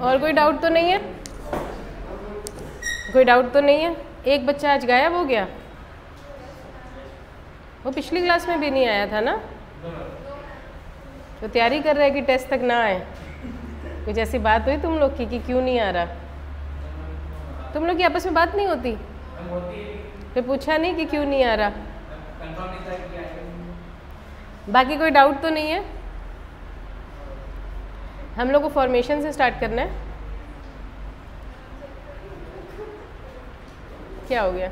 और कोई डाउट तो नहीं है? कोई डाउट तो नहीं है? एक बच्चा आज गायब हो गया, वो पिछली क्लास में भी नहीं आया था ना, तो तैयारी कर रहा है कि टेस्ट तक ना आए। कुछ ऐसी बात हुई तुम लोग की कि क्यों नहीं आ रहा? तुम लोग की आपस में बात नहीं होती? फिर पूछा नहीं कि क्यों नहीं आ रहा? बाकी कोई डाउट तो नहीं है? हम लोग को फॉर्मेशन से स्टार्ट करना है। क्या हो गया?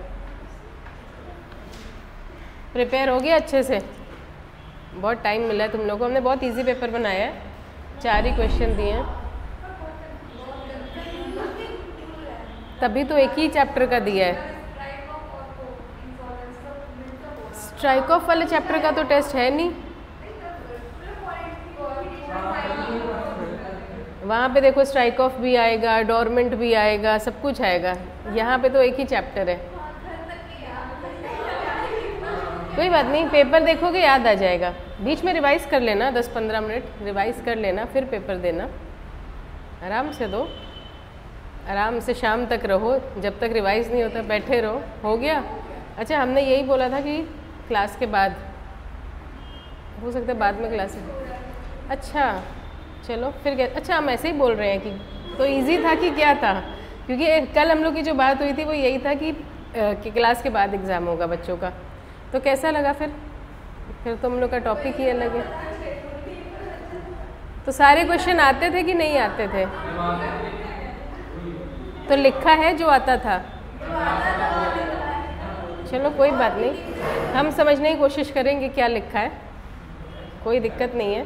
प्रिपेयर हो गया अच्छे से? बहुत टाइम मिला है तुम लोगों को, हमने बहुत इजी पेपर बनाया है, 4 ही क्वेश्चन दिए हैं, तभी तो एक ही चैप्टर का दिया है। स्ट्राइक ऑफ वाले चैप्टर का तो टेस्ट है नहीं, वहाँ पे देखो स्ट्राइक ऑफ भी आएगा, डोरमेंट भी आएगा, सब कुछ आएगा। यहाँ पे तो एक ही चैप्टर है। कोई बात नहीं, पेपर देखोगे याद आ जाएगा। बीच में रिवाइज कर लेना, 10-15 मिनट रिवाइज कर लेना, फिर पेपर देना। आराम से दो, आराम से शाम तक रहो, जब तक रिवाइज नहीं होता बैठे रहो। हो गया? अच्छा, हमने यही बोला था कि क्लास के बाद, हो सकता है बाद में क्लास है। अच्छा चलो फिर अच्छा हम ऐसे ही बोल रहे हैं कि तो इजी था कि क्या था? क्योंकि कल हम लोग की जो बात हुई थी वो यही था कि क्लास के बाद एग्ज़ाम होगा बच्चों का। तो कैसा लगा फिर तो हम लोग का टॉपिक ही अलग है। तो सारे क्वेश्चन आते थे कि नहीं आते थे? तो लिखा है जो आता था? चलो कोई बात नहीं, हम समझने की कोशिश करेंगे क्या लिखा है, कोई दिक्कत नहीं है।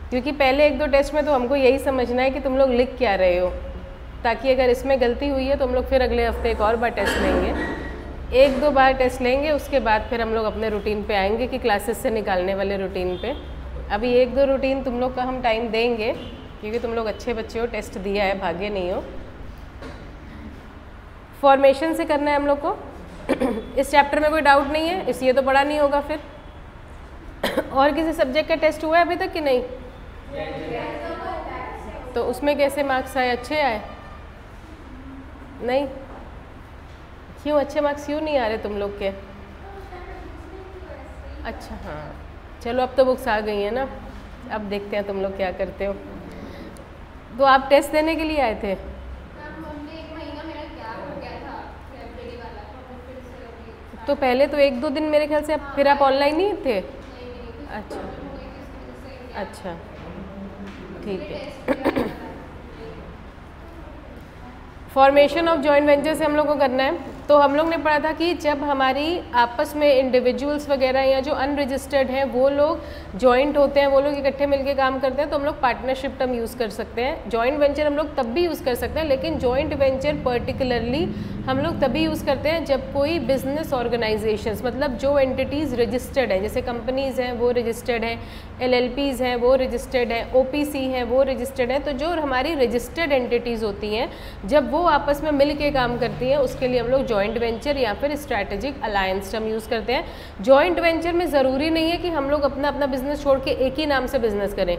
क्योंकि पहले 1-2 टेस्ट में तो हमको यही समझना है कि तुम लोग लिख क्या रहे हो, ताकि अगर इसमें गलती हुई है तो हम लोग फिर अगले हफ्ते एक और बार टेस्ट लेंगे, 1-2 बार टेस्ट लेंगे। उसके बाद फिर हम लोग अपने रूटीन पे आएंगे कि क्लासेस से निकालने वाले रूटीन पे। अभी 1-2 रूटीन तुम लोग का हम टाइम देंगे, क्योंकि तुम लोग अच्छे बच्चे हो, टेस्ट दिया है, भागे नहीं हो। फॉर्मेशन से करना है हम लोग को। इस चैप्टर में कोई डाउट नहीं है, इसलिए तो पढ़ा नहीं होगा फिर। और किसी सब्जेक्ट का टेस्ट हुआ है अभी तक कि नहीं? तो उसमें कैसे मार्क्स आए? अच्छे आए? नहीं? क्यों अच्छे मार्क्स क्यों नहीं आ रहे तुम लोग के? अच्छा हाँ, चलो अब तो बुक्स आ गई हैं ना, अब देखते हैं तुम लोग क्या करते हो। तो आप टेस्ट देने के लिए आए थे? तो पहले तो 1-2 दिन मेरे ख्याल से फिर आप ऑनलाइन ही थे? अच्छा अच्छा, ठीक है। फॉर्मेशन ऑफ जॉइंट वेंचर से हम लोग को करना है। तो हम लोग ने पढ़ा था कि जब हमारी आपस में इंडिविजुअल्स वगैरह या जो अनरजिस्टर्ड हैं वो लोग जॉइंट होते हैं, वो लोग इकट्ठे मिलके काम करते हैं, तो हम लोग पार्टनरशिप टर्म यूज़ कर सकते हैं। जॉइंट वेंचर हम लोग तब भी यूज़ कर सकते हैं, लेकिन जॉइंट वेंचर पर्टिकुलरली हम लोग तभी यूज़ करते हैं जब कोई बिजनेस ऑर्गेनाइजेशंस, मतलब जो एंटिटीज़ रजिस्टर्ड हैं, जैसे कंपनीज़ हैं वो रजिस्टर्ड हैं, LLPs हैं वो रजिस्टर्ड हैं, OPC हैं वो रजिस्टर्ड हैं। तो जो हमारी रजिस्टर्ड एंटिटीज़ होती हैं, जब वो आपस में मिल के काम करती हैं, उसके लिए हम लोग जॉइंट वेंचर या फिर स्ट्रैटेजिक अलायंस टर्म यूज़ करते हैं। जॉइंट वेंचर में ज़रूरी नहीं है कि हम लोग अपना अपना बिजनेस छोड़ के एक ही नाम से बिजनेस करें,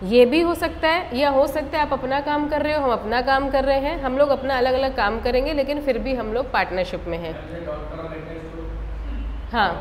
ये भी हो सकता है, या हो सकता है आप अपना काम कर रहे हो, हम अपना काम कर रहे हैं, हम लोग अपना अलग अलग काम करेंगे, लेकिन फिर भी हम लोग पार्टनरशिप में हैं। हाँ,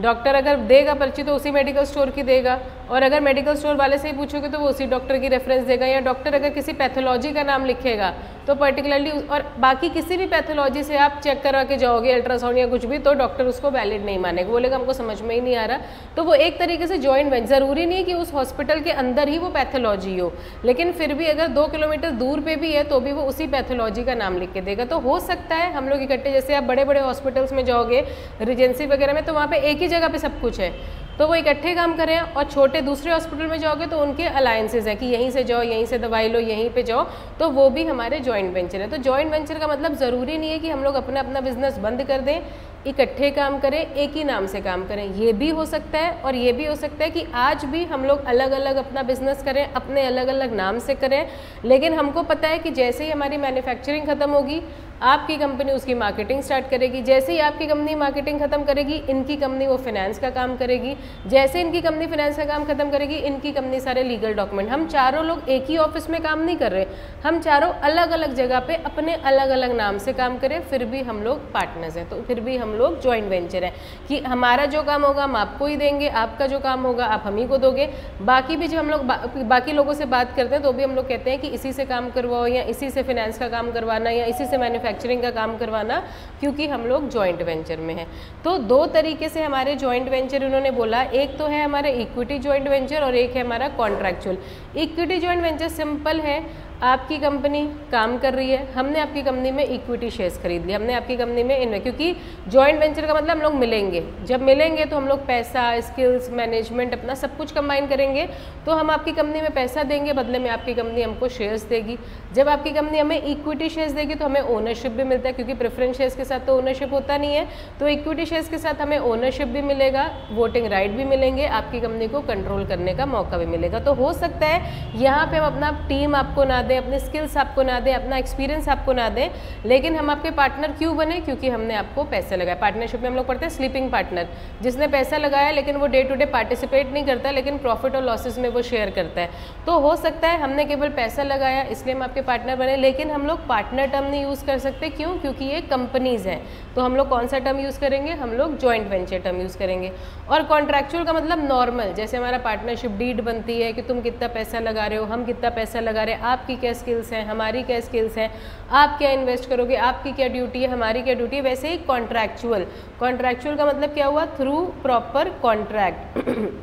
डॉक्टर अगर देगा पर्ची तो उसी मेडिकल स्टोर की देगा, और अगर मेडिकल स्टोर वाले से ही पूछोगे तो वो उसी डॉक्टर की रेफरेंस देगा। या डॉक्टर अगर किसी पैथोलॉजी का नाम लिखेगा तो पर्टिकुलरली, और बाकी किसी भी पैथोलॉजी से आप चेक करा के जाओगे, अल्ट्रासाउंड या कुछ भी, तो डॉक्टर उसको वैलिड नहीं मानेगा, बोलेगा हमको समझ में ही नहीं आ रहा। तो वो एक तरीके से जॉइंट वेंचर, ज़रूरी नहीं है कि उस हॉस्पिटल के अंदर ही वो पैथोलॉजी हो, लेकिन फिर भी अगर 2 किलोमीटर दूर पे भी है तो भी वो उसी पैथोलॉजी का नाम लिख के देगा। तो हो सकता है हम लोग इकट्ठे, जैसे आप बड़े बड़े हॉस्पिटल्स में जाओगे, रिजेंसी वगैरह में, तो वहाँ पर एक ही जगह पर सब कुछ है, तो वो इकट्ठे काम करें। और छोटे दूसरे हॉस्पिटल में जाओगे तो उनके अलायंसेज है कि यहीं से जाओ, यहीं से दवाई लो, यहीं पे जाओ, तो वो भी हमारे जॉइंट वेंचर है। तो जॉइंट वेंचर का मतलब ज़रूरी नहीं है कि हम लोग अपना अपना बिजनेस बंद कर दें, इकट्ठे काम करें, एक ही नाम से काम करें। ये भी हो सकता है, और ये भी हो सकता है कि आज भी हम लोग अलग अलग अपना बिजनेस करें, अपने अलग अलग नाम से करें, लेकिन हमको पता है कि जैसे ही हमारी मैन्युफैक्चरिंग ख़त्म होगी, आपकी कंपनी उसकी मार्केटिंग स्टार्ट करेगी। जैसे ही आपकी कंपनी मार्केटिंग खत्म करेगी, इनकी कंपनी वो फाइनेंस का काम करेगी। जैसे इनकी कंपनी फाइनेंस का काम खत्म करेगी, इनकी कंपनी सारे लीगल डॉक्यूमेंट। हम चारों लोग एक ही ऑफिस में काम नहीं कर रहे, हम चारों अलग अलग जगह पे अपने अलग अलग नाम से काम करें, फिर भी हम लोग पार्टनर्स हैं, तो फिर भी हम लोग जॉइंट वेंचर हैं कि हमारा जो काम होगा हम आपको ही देंगे, आपका जो काम होगा आप हम ही को दोगे। बाकी भी जब हम लोग बाकी लोगों से बात करते हैं तो भी हम लोग कहते हैं कि इसी से काम करवाओ, या इसी से फाइनेंस का काम करवाना, या इसी से मैन्युफैक्चरिंग का काम करवाना, क्योंकि हम लोग जॉइंट वेंचर में हैं। तो दो तरीके से हमारे जॉइंट वेंचर उन्होंने बोला, एक तो है हमारा इक्विटी जॉइंट वेंचर और एक है हमारा contractual. Equity joint venture simple है, आपकी कंपनी काम कर रही है, हमने आपकी कंपनी में इक्विटी शेयर्स खरीद लिए, हमने आपकी कंपनी में इन्वेस्ट, क्योंकि जॉइंट वेंचर का मतलब हम लोग मिलेंगे, जब मिलेंगे तो हम लोग पैसा, स्किल्स, मैनेजमेंट अपना सब कुछ कंबाइन करेंगे, तो हम आपकी कंपनी में पैसा देंगे, बदले में आपकी कंपनी हमको शेयर्स देगी। जब आपकी कंपनी हमें इक्विटी शेयर्स देगी तो हमें ओनरशिप भी मिलता है, क्योंकि प्रेफरेंस शेयर्स के साथ तो ओनरशिप होता नहीं है, तो इक्विटी शेयर्स के साथ हमें ओनरशिप भी मिलेगा, वोटिंग राइट भी मिलेंगे, आपकी कंपनी को कंट्रोल करने का मौका भी मिलेगा। तो हो सकता है यहाँ पे हम अपना टीम आपको ना दें, अपने स्किल्स आपको ना दें, अपना एक्सपीरियंस आपको ना दें, लेकिन हम आपके पार्टनर क्यों बने? क्योंकि हमने आपको पैसा लगाया। पार्टनरशिप में हम लोग पढ़ते हैं स्लीपिंग पार्टनर, जिसने पैसा लगाया लेकिन वो डे टू डे पार्टिसिपेट नहीं करता, लेकिन प्रॉफिट और लॉसेस में वो शेयर करता है। तो हो सकता है हमने केवल पैसा लगाया इसलिए हम आपके पार्टनर बने, लेकिन हम लोग पार्टनर टर्म नहीं यूज़ कर सकते। क्यों? क्योंकि ये कंपनीज हैं। तो हम लोग कौन सा टर्म यूज़ करेंगे? हम लोग जॉइंट वेंचर टर्म यूज़ करेंगे। और कॉन्ट्रैक्चुअल का मतलब नॉर्मल, जैसे हमारा पार्टनरशिप डीड बनती है कि तुम कितना पैसा लगा रहे हो, हम कितना पैसा लगा रहे हैं, आपकी क्या स्किल्स हैं, हमारी क्या स्किल्स हैं, आप क्या इन्वेस्ट करोगे, आपकी क्या ड्यूटी है, हमारी क्या ड्यूटी है। वैसे ही कॉन्ट्रैक्चुअल, कॉन्ट्रैक्चुअल का मतलब क्या हुआ? थ्रू प्रॉपर कॉन्ट्रैक्ट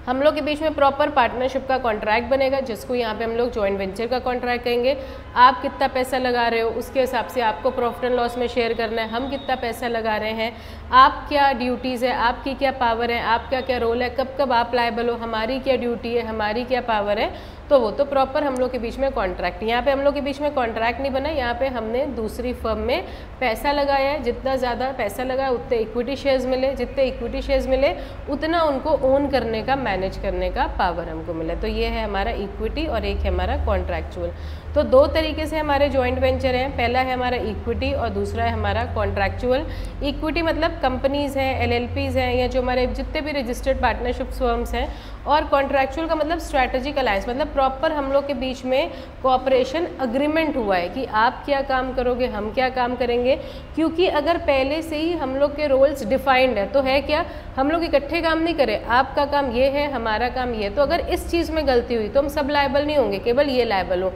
हम लोग के बीच में प्रॉपर पार्टनरशिप का कॉन्ट्रैक्ट बनेगा, जिसको यहाँ पे हम लोग जॉइंट वेंचर का कॉन्ट्रैक्ट कहेंगे। आप कितना पैसा लगा रहे हो उसके हिसाब से आपको प्रॉफिट एंड लॉस में शेयर करना है, हम कितना पैसा लगा रहे हैं, आप क्या ड्यूटीज़ है, आपकी क्या पावर है, आपका क्या रोल है, कब कब आप लायबल हो, हमारी क्या ड्यूटी है, हमारी क्या पावर है। तो वो तो प्रॉपर हम लोग के बीच में कॉन्ट्रैक्ट। यहाँ पे हम लोग के बीच में कॉन्ट्रैक्ट नहीं बना, यहाँ पे हमने दूसरी फर्म में पैसा लगाया है, जितना ज़्यादा पैसा लगाया उतने इक्विटी शेयर्स मिले, जितने इक्विटी शेयर्स मिले उतना उनको ओन करने का, मैनेज करने का पावर हमको मिला। तो ये है हमारा इक्विटी और एक है हमारा कॉन्ट्रैक्चुअल। तो दो तरीके से हमारे जॉइंट वेंचर हैं, पहला है हमारा इक्विटी और दूसरा है हमारा कॉन्ट्रैक्चुअल। इक्विटी मतलब कंपनीज़ हैं, LLPs हैं, या जो हमारे जितने भी रजिस्टर्ड पार्टनरशिप फर्म्स हैं, और कॉन्ट्रैक्चुअल का मतलब स्ट्रैटेजिक अलायंस, मतलब प्रॉपर हम लोग के बीच में कोऑपरेशन अग्रीमेंट हुआ है कि आप क्या काम करोगे, हम क्या काम करेंगे। क्योंकि अगर पहले से ही हम लोग के रोल्स डिफाइंड है तो है क्या, हम लोग इकट्ठे काम नहीं करें, आपका काम ये है, हमारा काम ये, तो अगर इस चीज़ में गलती हुई तो हम सब लायबल नहीं होंगे, केवल ये लायबल हो।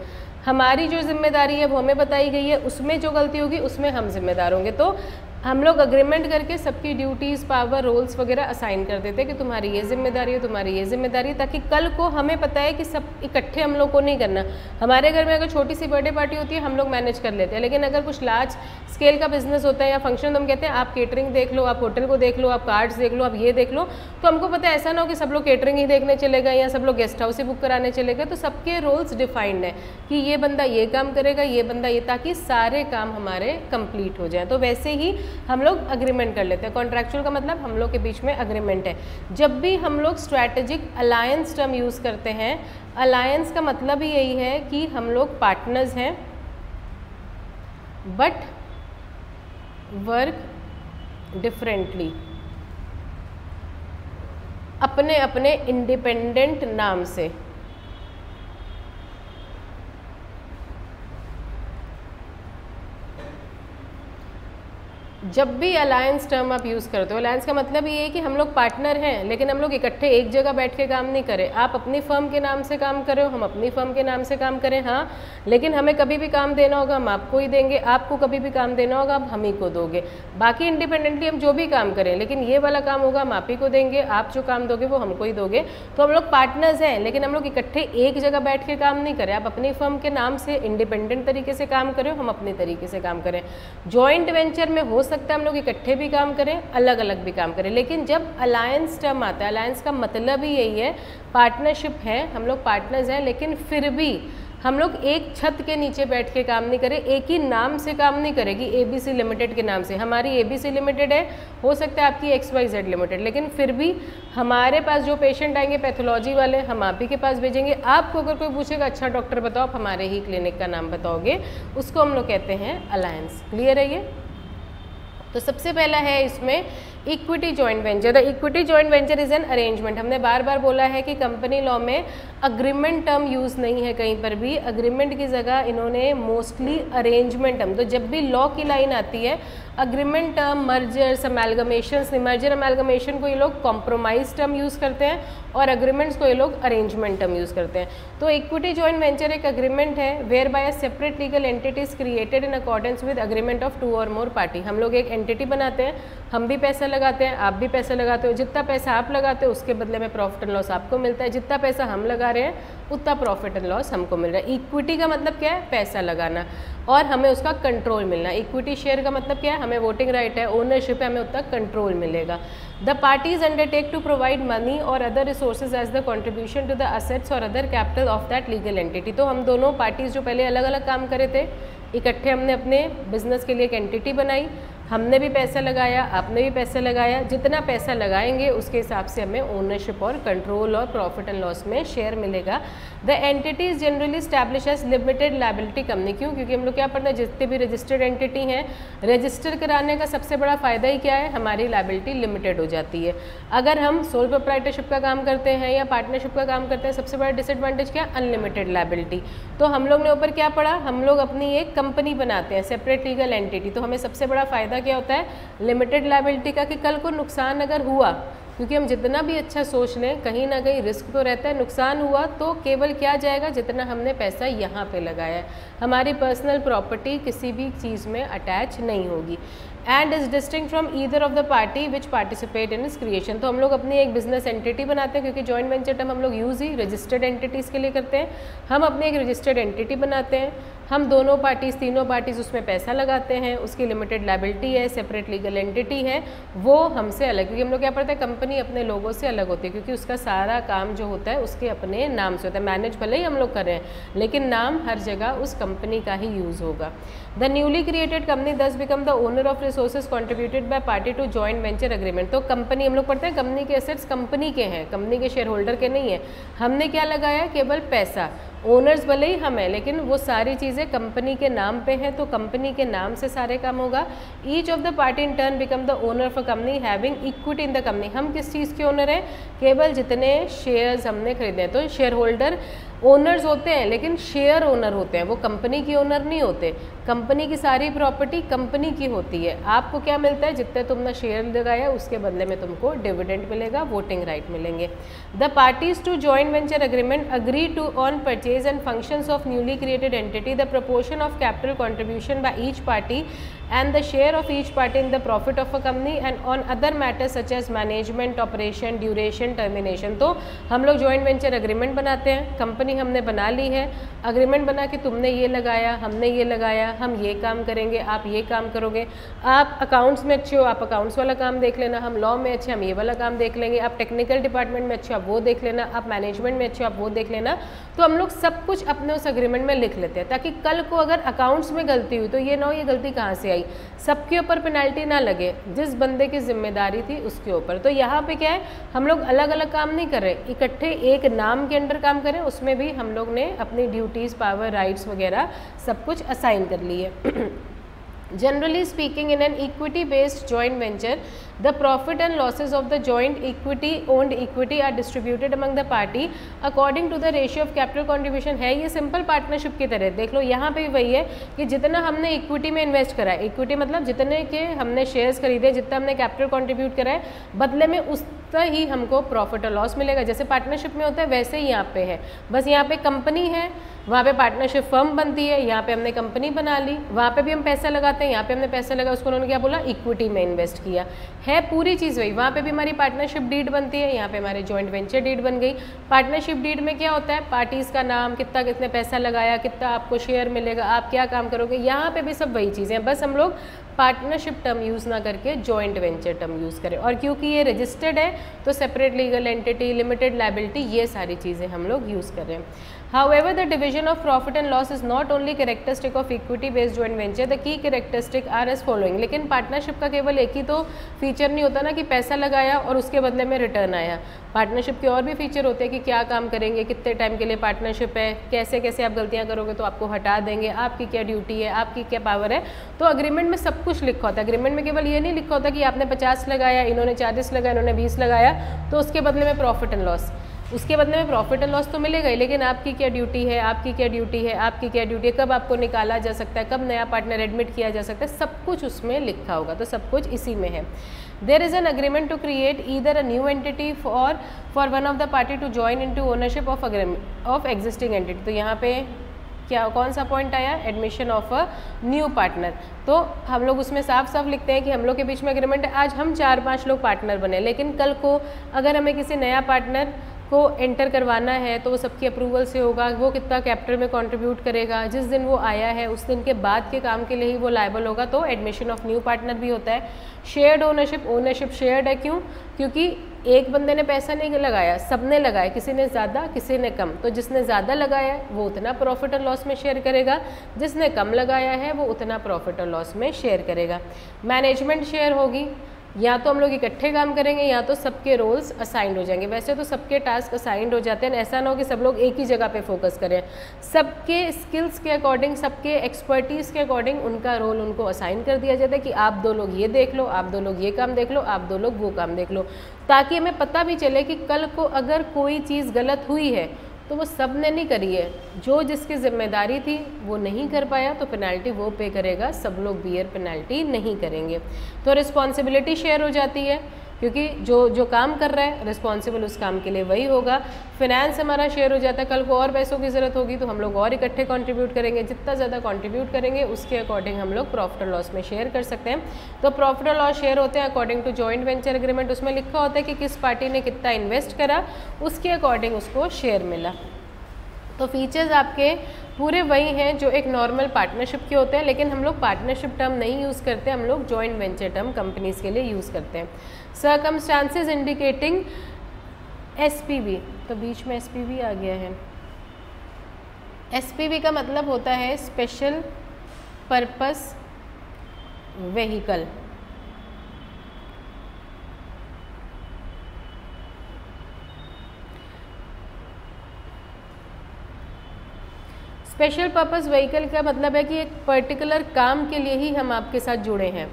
हमारी जो जिम्मेदारी है वो हमें बताई गई है, उसमें जो गलती होगी उसमें हम जिम्मेदार होंगे। तो हम लोग अग्रीमेंट करके सबकी ड्यूटीज़, पावर, रोल्स वगैरह असाइन कर देते हैं कि तुम्हारी ये जिम्मेदारी है, तुम्हारी ये जिम्मेदारी है, ताकि कल को हमें पता है कि सब इकट्ठे हम लोग को नहीं करना। हमारे घर में अगर छोटी सी बर्थडे पार्टी होती है हम लोग मैनेज कर लेते हैं, लेकिन अगर कुछ लार्ज स्केल का बिजनेस होता है या फंक्शन, तो हम कहते हैं आप केटरिंग देख लो, आप होटल को देख लो, आप कार्ड्स देख लो, आप ये देख लो। तो हमको पता है ऐसा ना हो कि सब लोग केटरिंग ही देखने चले गए या सब लोग गेस्ट हाउस ही बुक कराने चले गए। तो सबके रोल्स डिफाइंड है कि ये बंदा ये काम करेगा, ये बंदा ये, ताकि सारे काम हमारे कंप्लीट हो जाए। तो वैसे ही हम लोग अग्रीमेंट कर लेते हैं। कॉन्ट्रैक्चुअल का मतलब हम लोग के बीच में अग्रीमेंट है। जब भी हम लोग स्ट्रैटेजिक अलायंस टर्म यूज़ करते हैं, अलायंस का मतलब ही यही है कि हम लोग पार्टनर्स हैं बट वर्क डिफरेंटली, अपने अपने इंडिपेंडेंट नाम से। जब भी अलायंस टर्म आप यूज़ करते हो, अलायंस का मतलब ये है कि हम लोग पार्टनर हैं लेकिन हम लोग इकट्ठे एक जगह बैठ के काम नहीं करें। आप अपनी फर्म के नाम से काम करें, हम अपनी फर्म के नाम से काम करें, हाँ, लेकिन हमें कभी भी काम देना होगा हम आपको ही देंगे, आपको कभी भी काम देना होगा आप हम ही को दोगे। बाकी इंडिपेंडेंटली हम जो भी काम करें, लेकिन ये वाला काम होगा हम आप ही को देंगे, आप जो काम दोगे वो हमको ही दोगे। तो हम लोग पार्टनर्स हैं लेकिन हम लोग इकट्ठे एक जगह बैठ के काम नहीं करें। आप अपनी फर्म के नाम से इंडिपेंडेंट तरीके से काम करें, हम अपने तरीके से काम करें। जॉइंट वेंचर में हो सकता है हम लोग इकट्ठे भी काम करें, अलग अलग भी काम करें, लेकिन जब अलायंस टर्म आता है, अलायंस का मतलब ही यही है, पार्टनरशिप है, हम लोग पार्टनर्स हैं, लेकिन फिर भी हम लोग एक छत के नीचे बैठ के काम नहीं करें, एक ही नाम से काम नहीं करेगी, ABC लिमिटेड के नाम से। हमारी ABC लिमिटेड है, हो सकता है आपकी XYZ लिमिटेड, लेकिन फिर भी हमारे पास जो पेशेंट आएंगे पैथोलॉजी वाले, हम आप ही के पास भेजेंगे। आपको अगर कोई पूछेगा अच्छा डॉक्टर बताओ, आप हमारे ही क्लिनिक का नाम बताओगे, उसको हम लोग कहते हैं अलायंस। क्लियर है ये? तो सबसे पहला है इसमें equity joint venture. The equity joint venture is an arrangement. हमने बार बार बोला है कि कंपनी लॉ में अग्रीमेंट टर्म यूज़ नहीं है कहीं पर भी, अग्रीमेंट की जगह इन्होंने मोस्टली अरेंजमेंट टर्म। तो जब भी लॉ की लाइन आती है agreement term, mergers, amalgamations, merger amalgamation को ये लोग कॉम्प्रोमाइज टर्म यूज़ करते हैं और अग्रीमेंट्स को ये लोग अरेंजमेंट टर्म यूज़ करते हैं। तो इक्विटी जॉइंट वेंचर एक अग्रीमेंट है whereby a separate legal entities created in accordance with agreement of 2 और मोर पार्टी। हम लोग एक एंटिटी बनाते हैं, हम भी पैसा लगाते हैं, आप भी पैसा लगाते हो, जितना पैसा आप लगाते हो उसके बदले में प्रॉफिट एंड लॉस आपको मिलता है, जितना पैसा हम लगा रहे हैं उतना प्रॉफिट एंड लॉस हमको मिल रहा है। इक्विटी का मतलब क्या है? पैसा लगाना, और हमें उसका कंट्रोल मिलना। इक्विटी शेयर का मतलब क्या है? हमें वोटिंग राइट है, ओनरशिप है, हमें उतना कंट्रोल मिलेगा। The parties undertake to provide money और other resources as the contribution to the assets और other capital of that legal entity. तो हम दोनों पार्टीज जो पहले अलग अलग काम करे थे, इकट्ठे हमने अपने बिजनेस के लिए एक एंटिटी बनाई, हमने भी पैसा लगाया, आपने भी पैसा लगाया, जितना पैसा लगाएंगे उसके हिसाब से हमें ओनरशिप और कंट्रोल और प्रॉफिट एंड लॉस में शेयर मिलेगा। The entity is generally establish as limited liability company. क्यों? क्योंकि हम लोग क्या पढ़ते हैं, जितने भी रजिस्टर्ड एंटिटी हैं, रजिस्टर कराने का सबसे बड़ा फायदा ही क्या है? हमारी लायबिलिटी लिमिटेड हो जाती है। अगर हम सोल प्रोप्राइटरशिप का काम करते हैं या पार्टनरशिप का काम करते हैं, सबसे बड़ा डिसएडवांटेज क्या? Unlimited liability. तो हम लोग ने ऊपर क्या पढ़ा? हम लोग अपनी एक कंपनी बनाते हैं, सेपरेट लीगल एंटिटी। तो हमें सबसे बड़ा फायदा क्या होता है? लिमिटेड लायबिलिटी का, कि कल को नुकसान अगर हुआ, क्योंकि हम जितना भी अच्छा सोच लें कहीं ना कहीं रिस्क तो रहता है, नुकसान हुआ तो केवल क्या जाएगा? जितना हमने पैसा यहाँ पे लगाया है, हमारी पर्सनल प्रॉपर्टी किसी भी चीज़ में अटैच नहीं होगी। And is distinct from either of the party which participate in इस क्रिएशन। तो हम लोग अपनी एक बिजनेस एंटिटी बनाते हैं, क्योंकि जॉइंट वेंचर टर्म हम लोग यूज़ ही रजिस्टर्ड एंटिटीज़ के लिए करते हैं। हम अपनी एक रजिस्टर्ड एंटिटी बनाते हैं, हम दोनों पार्टीज़, तीनों पार्टीज़ उसमें पैसा लगाते हैं, उसकी लिमिटेड लायबिलिटी है, सेपरेट लीगल एंटिटी है, वो हमसे अलग। क्योंकि हम लोग क्या पढ़ते हैं, कंपनी अपने लोगों से अलग होती है, क्योंकि उसका सारा काम जो होता है उसके अपने नाम से होता है। मैनेज भले ही हम लोग कर रहे हैं, लेकिन नाम हर जगह उस कंपनी का ही यूज़ होगा। The newly created company thus become the owner of resources contributed by party to joint venture agreement. तो कंपनी, हम लोग पढ़ते हैं कंपनी के एसेट्स कंपनी के हैं, कंपनी के शेयर होल्डर के नहीं है। हमने क्या लगाया? केवल पैसा। ओनर्स भले ही हम हैं, लेकिन वो सारी चीज़ें कंपनी के नाम पे हैं, तो कंपनी के नाम से सारे काम होगा। Each of the party in turn become the owner of a company having equity in the company. हम किस चीज़ के ओनर हैं? केवल जितने शेयर्स हमने खरीदे हैं। तो शेयर होल्डर ओनर्स होते हैं, लेकिन शेयर ओनर होते हैं, वो कंपनी की ओनर नहीं होते। कंपनी की सारी प्रॉपर्टी कंपनी की होती है। आपको क्या मिलता है? जितने तुमने शेयर लगाया उसके बदले में तुमको डिविडेंड मिलेगा, वोटिंग राइट मिलेंगे। The parties to joint venture agreement agree to on purchase and functions of newly created entity, the proportion of capital contribution by each party and the share of each party in the profit of a company and on other matters such as management, operation, duration, termination। तो हम लोग joint venture agreement बनाते हैं, company हमने बना ली है, agreement बना के तुमने ये लगाया, हमने ये लगाया, हम ये काम करेंगे, आप ये काम करोगे। आप अकाउंट्स में अच्छे हो, आप अकाउंट्स वाला काम देख लेना, हम लॉ में अच्छे, हम ये वाला काम देख लेंगे। आप टेक्निकल डिपार्टमेंट में अच्छे, आप वो देख लेना, आप मैनेजमेंट में अच्छे, आप वो देख लेना। तो हम लोग सब कुछ अपने उस एग्रीमेंट में लिख लेते हैं, ताकि कल को अगर अकाउंट्स में गलती हुई तो ये ना हो ये गलती कहाँ से आई, सबके ऊपर पेनल्टी ना लगे, जिस बंदे की जिम्मेदारी थी उसके ऊपर। तो यहाँ पे क्या है, हम लोग अलग अलग काम नहीं कर रहे, इकट्ठे एक नाम के अंडर काम करें, उसमें भी हम लोग ने अपनी ड्यूटीज़, पावर, राइट्स वगैरह सब कुछ असाइन कर लिए। Generally speaking, in an equity-based joint venture, the profit and losses of the joint owned equity are distributed among the party according to the ratio of capital contribution। है ये simple partnership की तरह। देख लो यहाँ पे भी वही है कि जितना हमने इक्विटी में इन्वेस्ट करा है, इक्विटी मतलब जितने के हमने शेयर्स खरीदे, जितना हमने कैपिटल कंट्रीब्यूट करा है, बदले में उतना ही हमको प्रॉफिट और लॉस मिलेगा। जैसे पार्टनरशिप में होता है वैसे ही यहाँ पे है, बस यहाँ पे कंपनी है, वहाँ पे पार्टनरशिप फर्म बनती है, यहाँ पे हमने कंपनी बना ली, वहाँ पे भी हम पैसा लगाते हैं, यहाँ पे हमने पैसा लगा, उसको उन्होंने क्या बोला, इक्विटी में इन्वेस्ट किया है। पूरी चीज़ वही, वहाँ पे भी हमारी पार्टनरशिप डीड बनती है, यहाँ पे हमारी जॉइंट वेंचर डीड बन गई। पार्टनरशिप डीड में क्या होता है, पार्टीज़ का नाम, कितने पैसा लगाया, कितना आपको शेयर मिलेगा, आप क्या काम करोगे, यहाँ पे भी सब वही चीज़ें हैं, बस हम लोग पार्टनरशिप टर्म यूज़ ना करके जॉइंट वेंचर टर्म यूज़ करें। और क्योंकि ये रजिस्टर्ड है तो separate legal entity, limited liability, ये सारी चीज़ें हम लोग यूज़ कर रहे हैं। However, the division division of profit and loss is not only characteristic of equity based joint venture, the key characteristic are as following. लेकिन पार्टनरशिप का केवल एक ही तो फीचर नहीं होता ना कि पैसा लगाया और उसके बदले में रिटर्न आया। पार्टनरशिप के और भी फीचर होते हैं कि क्या काम करेंगे, कितने टाइम के लिए पार्टनरशिप है, कैसे कैसे आप गलतियां करोगे तो आपको हटा देंगे, आपकी क्या ड्यूटी है, आपकी क्या पावर है। तो अग्रीमेंट में सब कुछ लिखा होता है। अग्रीमेंट में केवल ये नहीं लिखा होता कि आपने 50 लगाया, इन्होंने 40 लगाया, इन्होंने 20 लगाया तो उसके बदले में प्रॉफिट एंड लॉस। उसके बदले में प्रॉफिट एंड लॉस तो मिलेगा ही, लेकिन आपकी क्या ड्यूटी है, आपकी क्या ड्यूटी है, आपकी क्या ड्यूटी है, कब आपको निकाला जा सकता है, कब नया पार्टनर एडमिट किया जा सकता है, सब कुछ उसमें लिखा होगा। तो सब कुछ इसी में है। There is an agreement to create either a new entity for one of the party to join into ownership of existing entity. तो यहाँ पे क्या कौन सा पॉइंट आया, admission of a new partner. तो हम लोग उसमें साफ साफ लिखते हैं कि हम लोग के बीच में एग्रीमेंट है, आज हम 4-5 लोग पार्टनर बने, लेकिन कल को अगर हमें किसी नया पार्टनर को एंटर करवाना है तो वो सबकी अप्रूवल से होगा, वो कितना कैपिटल में कंट्रीब्यूट करेगा, जिस दिन वो आया है उस दिन के बाद के काम के लिए ही वो लायबल होगा। तो एडमिशन ऑफ न्यू पार्टनर भी होता है। शेयर्ड ओनरशिप, ओनरशिप शेयर्ड है, क्यों? क्योंकि एक बंदे ने पैसा नहीं लगाया, सबने लगाया, किसी ने ज़्यादा किसी ने कम। तो जिसने ज़्यादा लगाया है वो उतना प्रॉफिट और लॉस में शेयर करेगा, जिसने कम लगाया है वो उतना प्रॉफिट और लॉस में शेयर करेगा। मैनेजमेंट शेयर होगी, या तो हम लोग इकट्ठे काम करेंगे या तो सबके रोल्स असाइंड हो जाएंगे। वैसे तो सबके टास्क असाइंड हो जाते हैं, ऐसा ना हो कि सब लोग एक ही जगह पे फोकस करें। सबके स्किल्स के अकॉर्डिंग, सबके एक्सपर्टीज़ के अकॉर्डिंग उनका रोल उनको असाइन कर दिया जाता है कि आप 2 लोग ये देख लो, आप 2 लोग ये काम देख लो, आप 2 लोग वो काम देख लो, ताकि हमें पता भी चले कि कल को अगर कोई चीज़ गलत हुई है तो वो सब ने नहीं करी है, जो जिसकी जिम्मेदारी थी वो नहीं कर पाया तो पेनल्टी वो पे करेगा, सब लोग बियर पेनल्टी नहीं करेंगे। तो रिस्पॉन्सिबिलिटी शेयर हो जाती है, क्योंकि जो काम कर रहा है रिस्पॉन्सिबल उस काम के लिए वही होगा। फिनेंस हमारा शेयर हो जाता है, कल को और पैसों की ज़रूरत होगी तो हम लोग और इकट्ठे कंट्रीब्यूट करेंगे, जितना ज़्यादा कंट्रीब्यूट करेंगे उसके अकॉर्डिंग हम लोग प्रॉफिट और लॉस में शेयर कर सकते हैं। तो प्रॉफिट और लॉस शेयर होते हैं according to joint venture agreement. उसमें लिखा होता है कि किस पार्टी ने कितना इन्वेस्ट करा, उसके अकॉर्डिंग उसको शेयर मिला। तो फीचर्स आपके पूरे वही हैं जो एक नॉर्मल पार्टनरशिप के होते हैं, लेकिन हम लोग पार्टनरशिप टर्म नहीं यूज़ करते, हम लोग जॉइंट वेंचर टर्म कंपनीज़ के लिए यूज़ करते हैं। सर्कमस्टांसेस इंडिकेटिंग एसपीवी, तो बीच में एसपीवी आ गया है। एसपीवी का मतलब होता है special purpose vehicle. Special purpose vehicle का मतलब है कि एक पर्टिकुलर काम के लिए ही हम आपके साथ जुड़े हैं।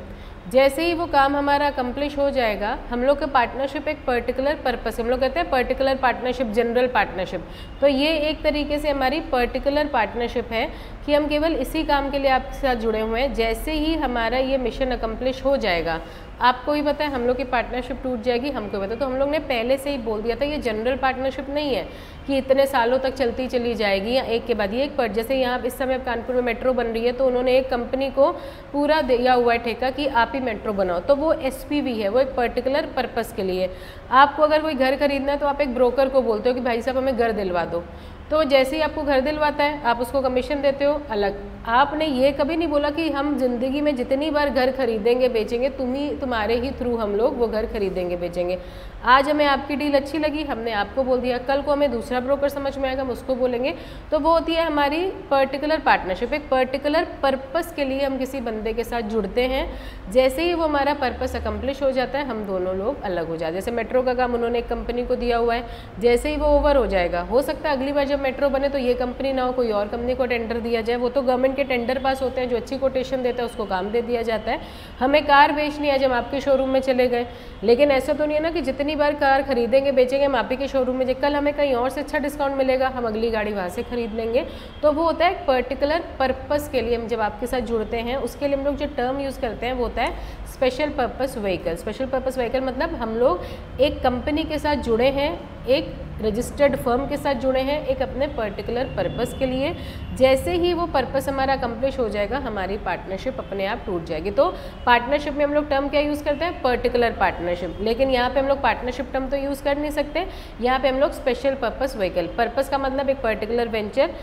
जैसे ही वो काम हमारा अकम्प्लिश हो जाएगा, हम लोग का पार्टनरशिप एक पर्टिकुलर पर्पस, हम लोग कहते हैं पर्टिकुलर पार्टनरशिप, जनरल पार्टनरशिप। तो ये एक तरीके से हमारी पर्टिकुलर पार्टनरशिप है कि हम केवल इसी काम के लिए आपके साथ जुड़े हुए हैं। जैसे ही हमारा ये मिशन अकम्प्लिश हो जाएगा, आपको ही पता है हम लोग की पार्टनरशिप टूट जाएगी, हमको पता है। तो हम लोग ने पहले से ही बोल दिया था ये जनरल पार्टनरशिप नहीं है कि इतने सालों तक चलती चली जाएगी या एक के बाद ये एक। जैसे यहाँ इस समय कानपुर में मेट्रो बन रही है तो उन्होंने एक कंपनी को पूरा दिया हुआ है ठेका कि आप ही मेट्रो बनाओ, तो वो एसपीवी है, वो एक पर्टिकुलर पर्पस के लिए। आपको अगर कोई घर खरीदना है तो आप एक ब्रोकर को बोलते हो कि भाई साहब हमें घर दिलवा दो, तो जैसे ही आपको घर दिलवाता है आप उसको कमीशन देते हो अलग। आपने ये कभी नहीं बोला कि हम ज़िंदगी में जितनी बार घर खरीदेंगे बेचेंगे तुम्हारे ही थ्रू हम लोग वो घर खरीदेंगे बेचेंगे। आज हमें आपकी डील अच्छी लगी, हमने आपको बोल दिया, कल को हमें दूसरा ब्रोकर समझ में आएगा, हम उसको बोलेंगे। तो वो होती है हमारी पर्टिकुलर पार्टनरशिप, एक पर्टिकुलर पर्पस के लिए हम किसी बंदे के साथ जुड़ते हैं। जैसे ही वो हमारा पर्पस अकम्प्लिश हो जाता है हम दोनों लोग अलग हो जाते हैं। जैसे मेट्रो का काम उन्होंने एक कंपनी को दिया हुआ है, जैसे ही वो ओवर हो जाएगा, हो सकता है अगली बार जब मेट्रो बने तो ये कंपनी ना हो, कोई और कंपनी को टेंडर दिया जाए। वो तो गवर्नमेंट के टेंडर पास होते हैं, जो अच्छी कोटेशन देता है उसको काम दे दिया जाता है। हमें कार बेचनी है, जब आपके शोरूम में चले गए, लेकिन ऐसा तो नहीं है ना कि जितनी बार कार खरीदेंगे बेचेंगे हम आप ही के शोरूम में, कल हमें कहीं और से अच्छा डिस्काउंट मिलेगा हम अगली गाड़ी वहाँ से खरीद लेंगे। तो वो होता है एक पर्टिकुलर पर्पस के लिए हम जब आपके साथ जुड़ते हैं, उसके लिए हम लोग जो टर्म यूज़ करते हैं वो होता है special purpose vehicle. Special purpose vehicle मतलब हम लोग एक कंपनी के साथ जुड़े हैं, एक रजिस्टर्ड फर्म के साथ जुड़े हैं, एक अपने पर्टिकुलर पर्पस के लिए। जैसे ही वो पर्पस हमारा अकम्प्लिश हो जाएगा हमारी पार्टनरशिप अपने आप टूट जाएगी। तो पार्टनरशिप में हम लोग टर्म क्या यूज़ करते हैं, पर्टिकुलर पार्टनरशिप। लेकिन यहाँ पे हम लोग पार्टनरशिप टर्म तो यूज़ कर नहीं सकते, यहाँ पे हम लोग स्पेशल पर्पस व्हीकल। पर्पस का मतलब एक पर्टिकुलर वेंचर,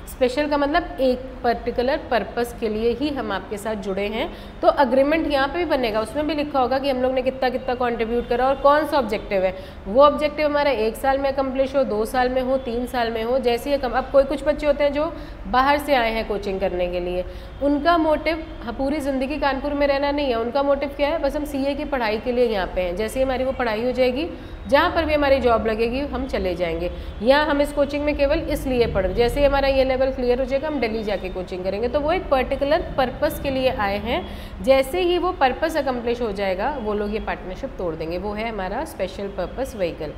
स्पेशल का मतलब एक पर्टिकुलर पर्पस के लिए ही हम आपके साथ जुड़े हैं। तो अग्रीमेंट यहाँ पे भी बनेगा, उसमें भी लिखा होगा कि हम लोग ने कितना कितना कॉन्ट्रीब्यूट करा और कौन सा ऑब्जेक्टिव है। वो ऑब्जेक्टिव हमारा 1 साल में अकम्प्लिश हो, 2 साल में हो, 3 साल में हो, जैसे ही अब कोई कुछ बच्चे होते हैं जो बाहर से आए हैं कोचिंग करने के लिए, उनका मोटिव पूरी ज़िंदगी कानपुर में रहना नहीं है, उनका मोटिव क्या है, बस हम सीए की पढ़ाई के लिए यहाँ पे हैं, जैसे ही हमारी वो पढ़ाई हो जाएगी, जहाँ पर भी हमारी जॉब लगेगी हम चले जाएंगे, या हम इस कोचिंग में केवल इसलिए पढ़, जैसे ही हमारा ये लेवल क्लियर हो जाएगा हम दिल्ली जाके कोचिंग करेंगे। तो वो एक पर्टिकुलर पर्पस के लिए आए हैं, जैसे ही वो पर्पस अकम्प्लिश हो जाएगा वो लोग ये पार्टनरशिप तोड़ देंगे। वो है हमारा special purpose vehicle.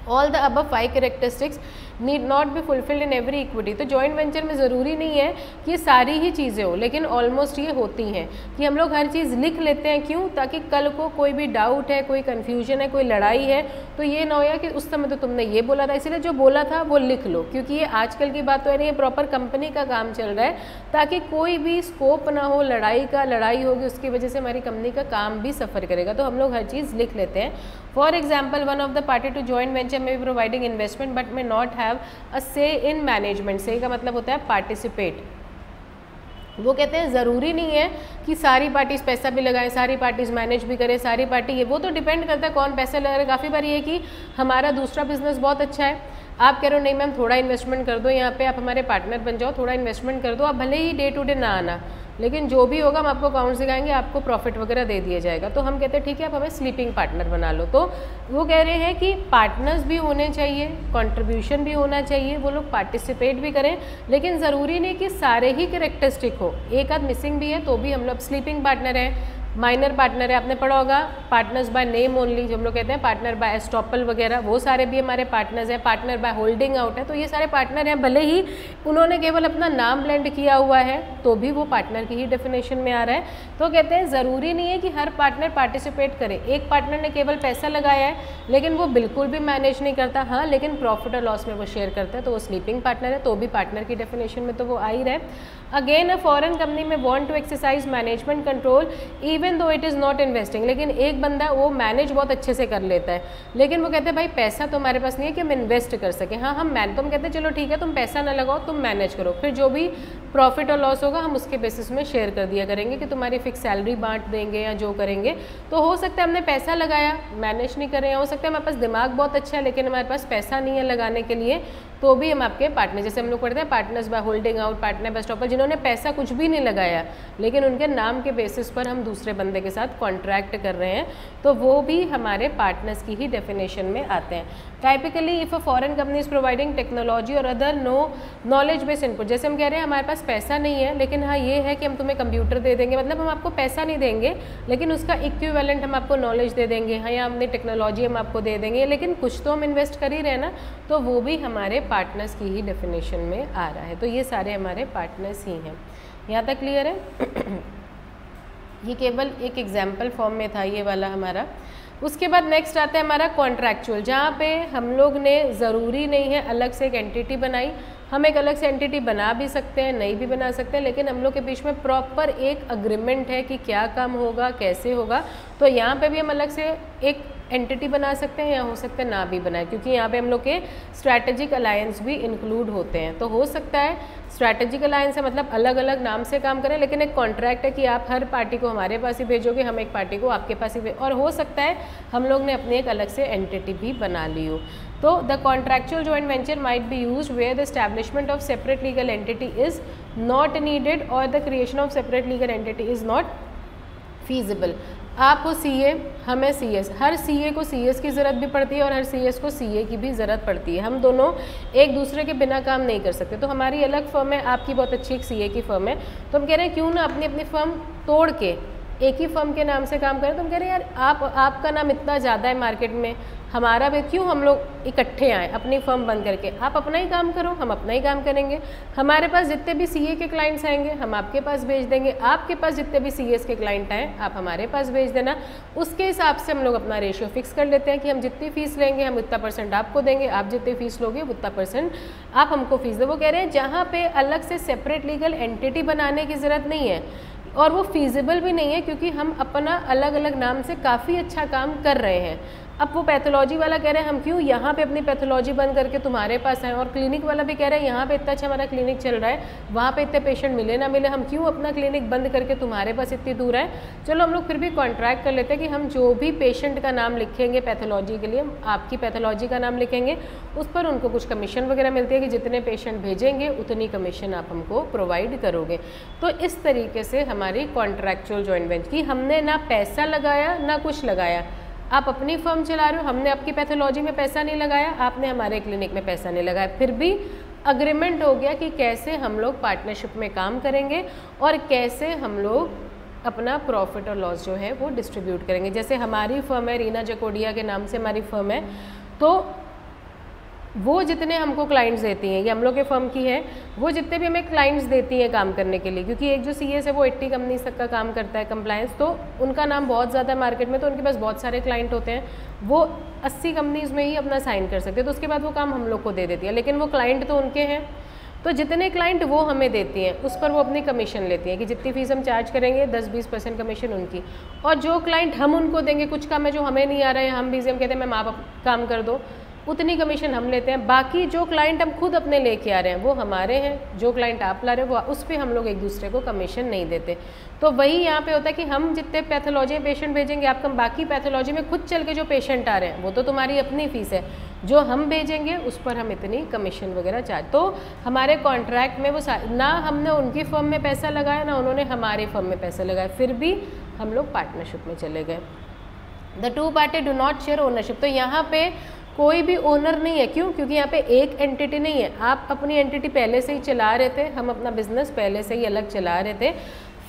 All the above 5 characteristics need not be fulfilled in every equity. तो जॉइंट वेंचर में ज़रूरी नहीं है कि ये सारी ही चीज़ें हो, लेकिन ऑलमोस्ट ये होती हैं कि हम लोग हर चीज़ लिख लेते हैं। क्यों? ताकि कल को कोई भी डाउट है, कोई कन्फ्यूजन है, कोई लड़ाई है, तो ये ना हो कि उस समय तो तुमने ये बोला था, इसीलिए जो बोला था वो लिख लो, क्योंकि ये आजकल की बात तो है नहीं, ये प्रॉपर कंपनी का काम चल रहा है, ताकि कोई भी स्कोप ना हो लड़ाई का। लड़ाई होगी उसकी वजह से हमारी कंपनी का काम भी सफ़र करेगा, तो हम लोग हर चीज़ लिख लेते हैं। For example, one of the party to joint venture में be providing investment but may not have a say in management. से का मतलब होता है पार्टिसिपेट। वो कहते हैं ज़रूरी नहीं है कि सारी पार्टीज पैसा भी लगाएं, सारी पार्टीज मैनेज भी करें, सारी पार्टी ये वो तो डिपेंड करता है कौन पैसा लगा रहा है। काफ़ी बार ये है कि हमारा दूसरा बिजनेस बहुत अच्छा है, आप कह रहे हो नहीं मैम थोड़ा इन्वेस्टमेंट कर दो, यहाँ पे आप हमारे पार्टनर बन जाओ, थोड़ा इन्वेस्टमेंट कर दो, आप भले ही डे टू डे ना आना, लेकिन जो भी होगा हम आपको अकाउंट सिखाएंगे, आपको प्रॉफिट वगैरह दे दिया जाएगा। तो हम कहते हैं ठीक है आप हमें स्लीपिंग पार्टनर बना लो। तो वो कह रहे हैं कि पार्टनर्स भी होने चाहिए, कंट्रीब्यूशन भी होना चाहिए, वो लोग पार्टिसिपेट भी करें, लेकिन ज़रूरी नहीं कि सारे ही कैरेक्टरिस्टिक हो, एक आध मिसिंग भी है तो भी हम लोग स्लीपिंग पार्टनर है, माइनर पार्टनर है, आपने पढ़ा होगा पार्टनर्स बाय नेम ओनली, जो हम लोग कहते हैं पार्टनर बाय एस्टॉपल वगैरह, वो सारे भी हमारे पार्टनर्स हैं। पार्टनर बाय होल्डिंग आउट है, तो ये सारे पार्टनर हैं, भले ही उन्होंने केवल अपना नाम ब्लेंड किया हुआ है तो भी वो पार्टनर की ही डेफिनेशन में आ रहा है। तो कहते हैं ज़रूरी नहीं है कि हर पार्टनर पार्टिसिपेट करे। एक पार्टनर ने केवल पैसा लगाया है लेकिन वो बिल्कुल भी मैनेज नहीं करता, हाँ लेकिन प्रॉफिट और लॉस में वो शेयर करता है, तो वो स्लीपिंग पार्टनर है, तो भी पार्टनर की डेफिनेशन में तो वो आ ही रहा है। Again a foreign company may want to exercise management control even though it is not investing. लेकिन एक बंदा वो मैनेज बहुत अच्छे से कर लेता है, लेकिन वो कहते हैं भाई पैसा तो हमारे पास नहीं है कि हम इन्वेस्ट कर सकें। हाँ हम तो हम कहते हैं चलो ठीक है तुम पैसा ना लगाओ, तुम मैनेज करो, फिर जो भी प्रॉफिट और लॉस होगा हम उसके बेसिस में शेयर कर दिया करेंगे कि तुम्हारी फिक्स सैलरी बांट देंगे या जो करेंगे। तो हो सकता है हमने पैसा लगाया मैनेज नहीं कर रहे हैं, हो सकता है हमारे पास दिमाग बहुत अच्छा है लेकिन हमारे पास पैसा नहीं है लगाने के लिए, तो भी हम आपके पार्टनर, जैसे हम लोग पढ़ते हैं partners by holding out, partner by stopper, जिन्होंने पैसा कुछ भी नहीं लगाया लेकिन उनके नाम के बेसिस पर हम दूसरे बंदे के साथ कॉन्ट्रैक्ट कर रहे हैं, तो वो भी हमारे पार्टनर्स की ही डेफिनेशन में आते हैं। Typically if a foreign company is providing technology और अदर नॉलेज बेस्ड इनपुट, जैसे हम कह रहे हैं हमारे पास पैसा नहीं है लेकिन हाँ ये है कि हम तुम्हें कंप्यूटर दे देंगे, मतलब हम आपको पैसा नहीं देंगे लेकिन उसका इक्विवेलेंट हम आपको नॉलेज दे देंगे, हाँ या हमने टेक्नोलॉजी हम आपको दे देंगे, लेकिन कुछ तो हम इन्वेस्ट कर ही रहे हैं ना, तो वो भी हमारे पार्टनर्स की ही डेफिनेशन में आ रहा है। तो ये सारे हमारे पार्टनर्स ही हैं। यहाँ तक क्लियर है? ये केवल एक एग्जाम्पल फॉर्म में था ये वाला हमारा। उसके बाद नेक्स्ट आता है हमारा कॉन्ट्रैक्चुअल, जहाँ पे हम लोग ने ज़रूरी नहीं है अलग से एक एंटिटी बनाई, हम एक अलग से एंटिटी बना भी सकते हैं, नहीं भी बना सकते हैं, लेकिन हम लोग के बीच में प्रॉपर एक अग्रीमेंट है कि क्या काम होगा, कैसे होगा। तो यहाँ पे भी हम अलग से एक एंटिटी बना सकते हैं या हो सकता है ना भी बनाए, क्योंकि यहाँ पे हम लोग के स्ट्रैटेजिक अलायंस भी इंक्लूड होते हैं। तो हो सकता है स्ट्रैटेजिक अलायंस है मतलब अलग अलग नाम से काम करें, लेकिन एक कॉन्ट्रैक्ट है कि आप हर पार्टी को हमारे पास ही भेजोगे, हम एक पार्टी को आपके पास ही और हो सकता है हम लोग ने अपनी एक अलग से एंटिटी भी बना ली हो। तो the contractual joint venture might be used where the establishment of separate legal entity is not needed और the creation of separate legal entity is not feasible. आप हो सीए, हमें सीएस, हर सीए को सीएस की ज़रूरत भी पड़ती है और हर सीएस को सीए की भी ज़रूरत पड़ती है, हम दोनों एक दूसरे के बिना काम नहीं कर सकते। तो हमारी अलग फर्म है, आपकी बहुत अच्छी एक सीए की फर्म है, तो हम कह रहे हैं क्यों ना अपनी अपनी फर्म तोड़ के एक ही फर्म के नाम से काम करें। तो हम कह रहे हैं यार आपका नाम इतना ज़्यादा है मार्केट में, हमारा भी क्यों हम लोग इकट्ठे आएँ अपनी फर्म बंद करके, आप अपना ही काम करो, हम अपना ही काम करेंगे। हमारे पास जितने भी सीए के क्लाइंट्स आएंगे हम आपके पास भेज देंगे, आपके पास जितने भी सीएस के क्लाइंट आएँ आप हमारे पास भेज देना। उसके हिसाब से हम लोग अपना रेशियो फिक्स कर लेते हैं कि हम जितनी फीस लेंगे हम उतना % आपको देंगे, आप जितनी फीस लोगे उतना % आप हमको फीस दो। वो कह रहे हैं जहाँ पे अलग से सेपरेट लीगल एंटिटी बनाने की ज़रूरत नहीं है और वो फीजिबल भी नहीं है, क्योंकि हम अपना अलग अलग नाम से काफ़ी अच्छा काम कर रहे हैं। अब वो पैथोलॉजी वाला कह रहे हैं हम क्यों यहाँ पे अपनी पैथोलॉजी बंद करके तुम्हारे पास आए, और क्लिनिक वाला भी कह रहा है यहाँ पे इतना अच्छा हमारा क्लिनिक चल रहा है, वहाँ पे इतने पेशेंट मिले ना मिले, हम क्यों अपना क्लिनिक बंद करके तुम्हारे पास इतनी दूर आए। चलो हम लोग फिर भी कॉन्ट्रैक्ट कर लेते हैं कि हम जो भी पेशेंट का नाम लिखेंगे पैथोलॉजी के लिए, आपकी पैथोलॉजी का नाम लिखेंगे, उस पर उनको कुछ कमीशन वगैरह मिलती है कि जितने पेशेंट भेजेंगे उतनी कमीशन आप हमको प्रोवाइड करोगे। तो इस तरीके से हमारी कॉन्ट्रैक्चुअल जॉइंट वेंचर की हमने ना पैसा लगाया ना कुछ लगाया, आप अपनी फर्म चला रहे हो, हमने आपकी पैथोलॉजी में पैसा नहीं लगाया, आपने हमारे क्लिनिक में पैसा नहीं लगाया, फिर भी अग्रीमेंट हो गया कि कैसे हम लोग पार्टनरशिप में काम करेंगे और कैसे हम लोग अपना प्रॉफिट और लॉस जो है वो डिस्ट्रीब्यूट करेंगे। जैसे हमारी फर्म है, रीना जकोडिया के नाम से हमारी फर्म है, तो वो जितने हमको क्लाइंट्स देती हैं, ये हम लोग के फर्म की है, वो जितने भी हमें क्लाइंट्स देती हैं काम करने के लिए, क्योंकि एक जो CS है वो 80 कंपनीज तक का काम करता है कंप्लायंस, तो उनका नाम बहुत ज़्यादा है मार्केट में, तो उनके पास बहुत सारे क्लाइंट होते हैं, वो 80 कंपनीज में ही अपना साइन कर सकते हैं, तो उसके बाद वो काम हम लोग को दे देती है, लेकिन वो क्लाइंट तो उनके हैं, तो जितने क्लाइंट वो हमें देती हैं उस पर वो अपनी कमीशन लेती हैं कि जितनी फीस हम चार्ज करेंगे 10-20% कमीशन उनकी, और जो क्लाइंट हम उनको देंगे, कुछ काम है जो हमें नहीं आ रहा है, हम बिजी, हम कहते हैं मैम आप काम कर दो, उतनी कमीशन हम लेते हैं। बाकी जो क्लाइंट हम खुद अपने लेके आ रहे हैं वो हमारे हैं, जो क्लाइंट आप ला रहे हो वो उस पर हम लोग एक दूसरे को कमीशन नहीं देते। तो वही यहाँ पे होता है कि हम जितने पैथोलॉजी में पेशेंट भेजेंगे, आपका बाकी पैथोलॉजी में खुद चल के जो पेशेंट आ रहे हैं वो तो तुम्हारी अपनी फीस है, जो हम भेजेंगे उस पर हम इतनी कमीशन वगैरह चार्ज। तो हमारे कॉन्ट्रैक्ट में वो ना हमने उनकी फर्म में पैसा लगाया ना उन्होंने हमारे फर्म में पैसा लगाया, फिर भी हम लोग पार्टनरशिप में चले गए। The two party do not share ownership, तो यहाँ पे कोई भी ओनर नहीं है, क्यों? क्योंकि यहाँ पे एक एंटिटी नहीं है, आप अपनी एंटिटी पहले से ही चला रहे थे, हम अपना बिजनेस पहले से ही अलग चला रहे थे,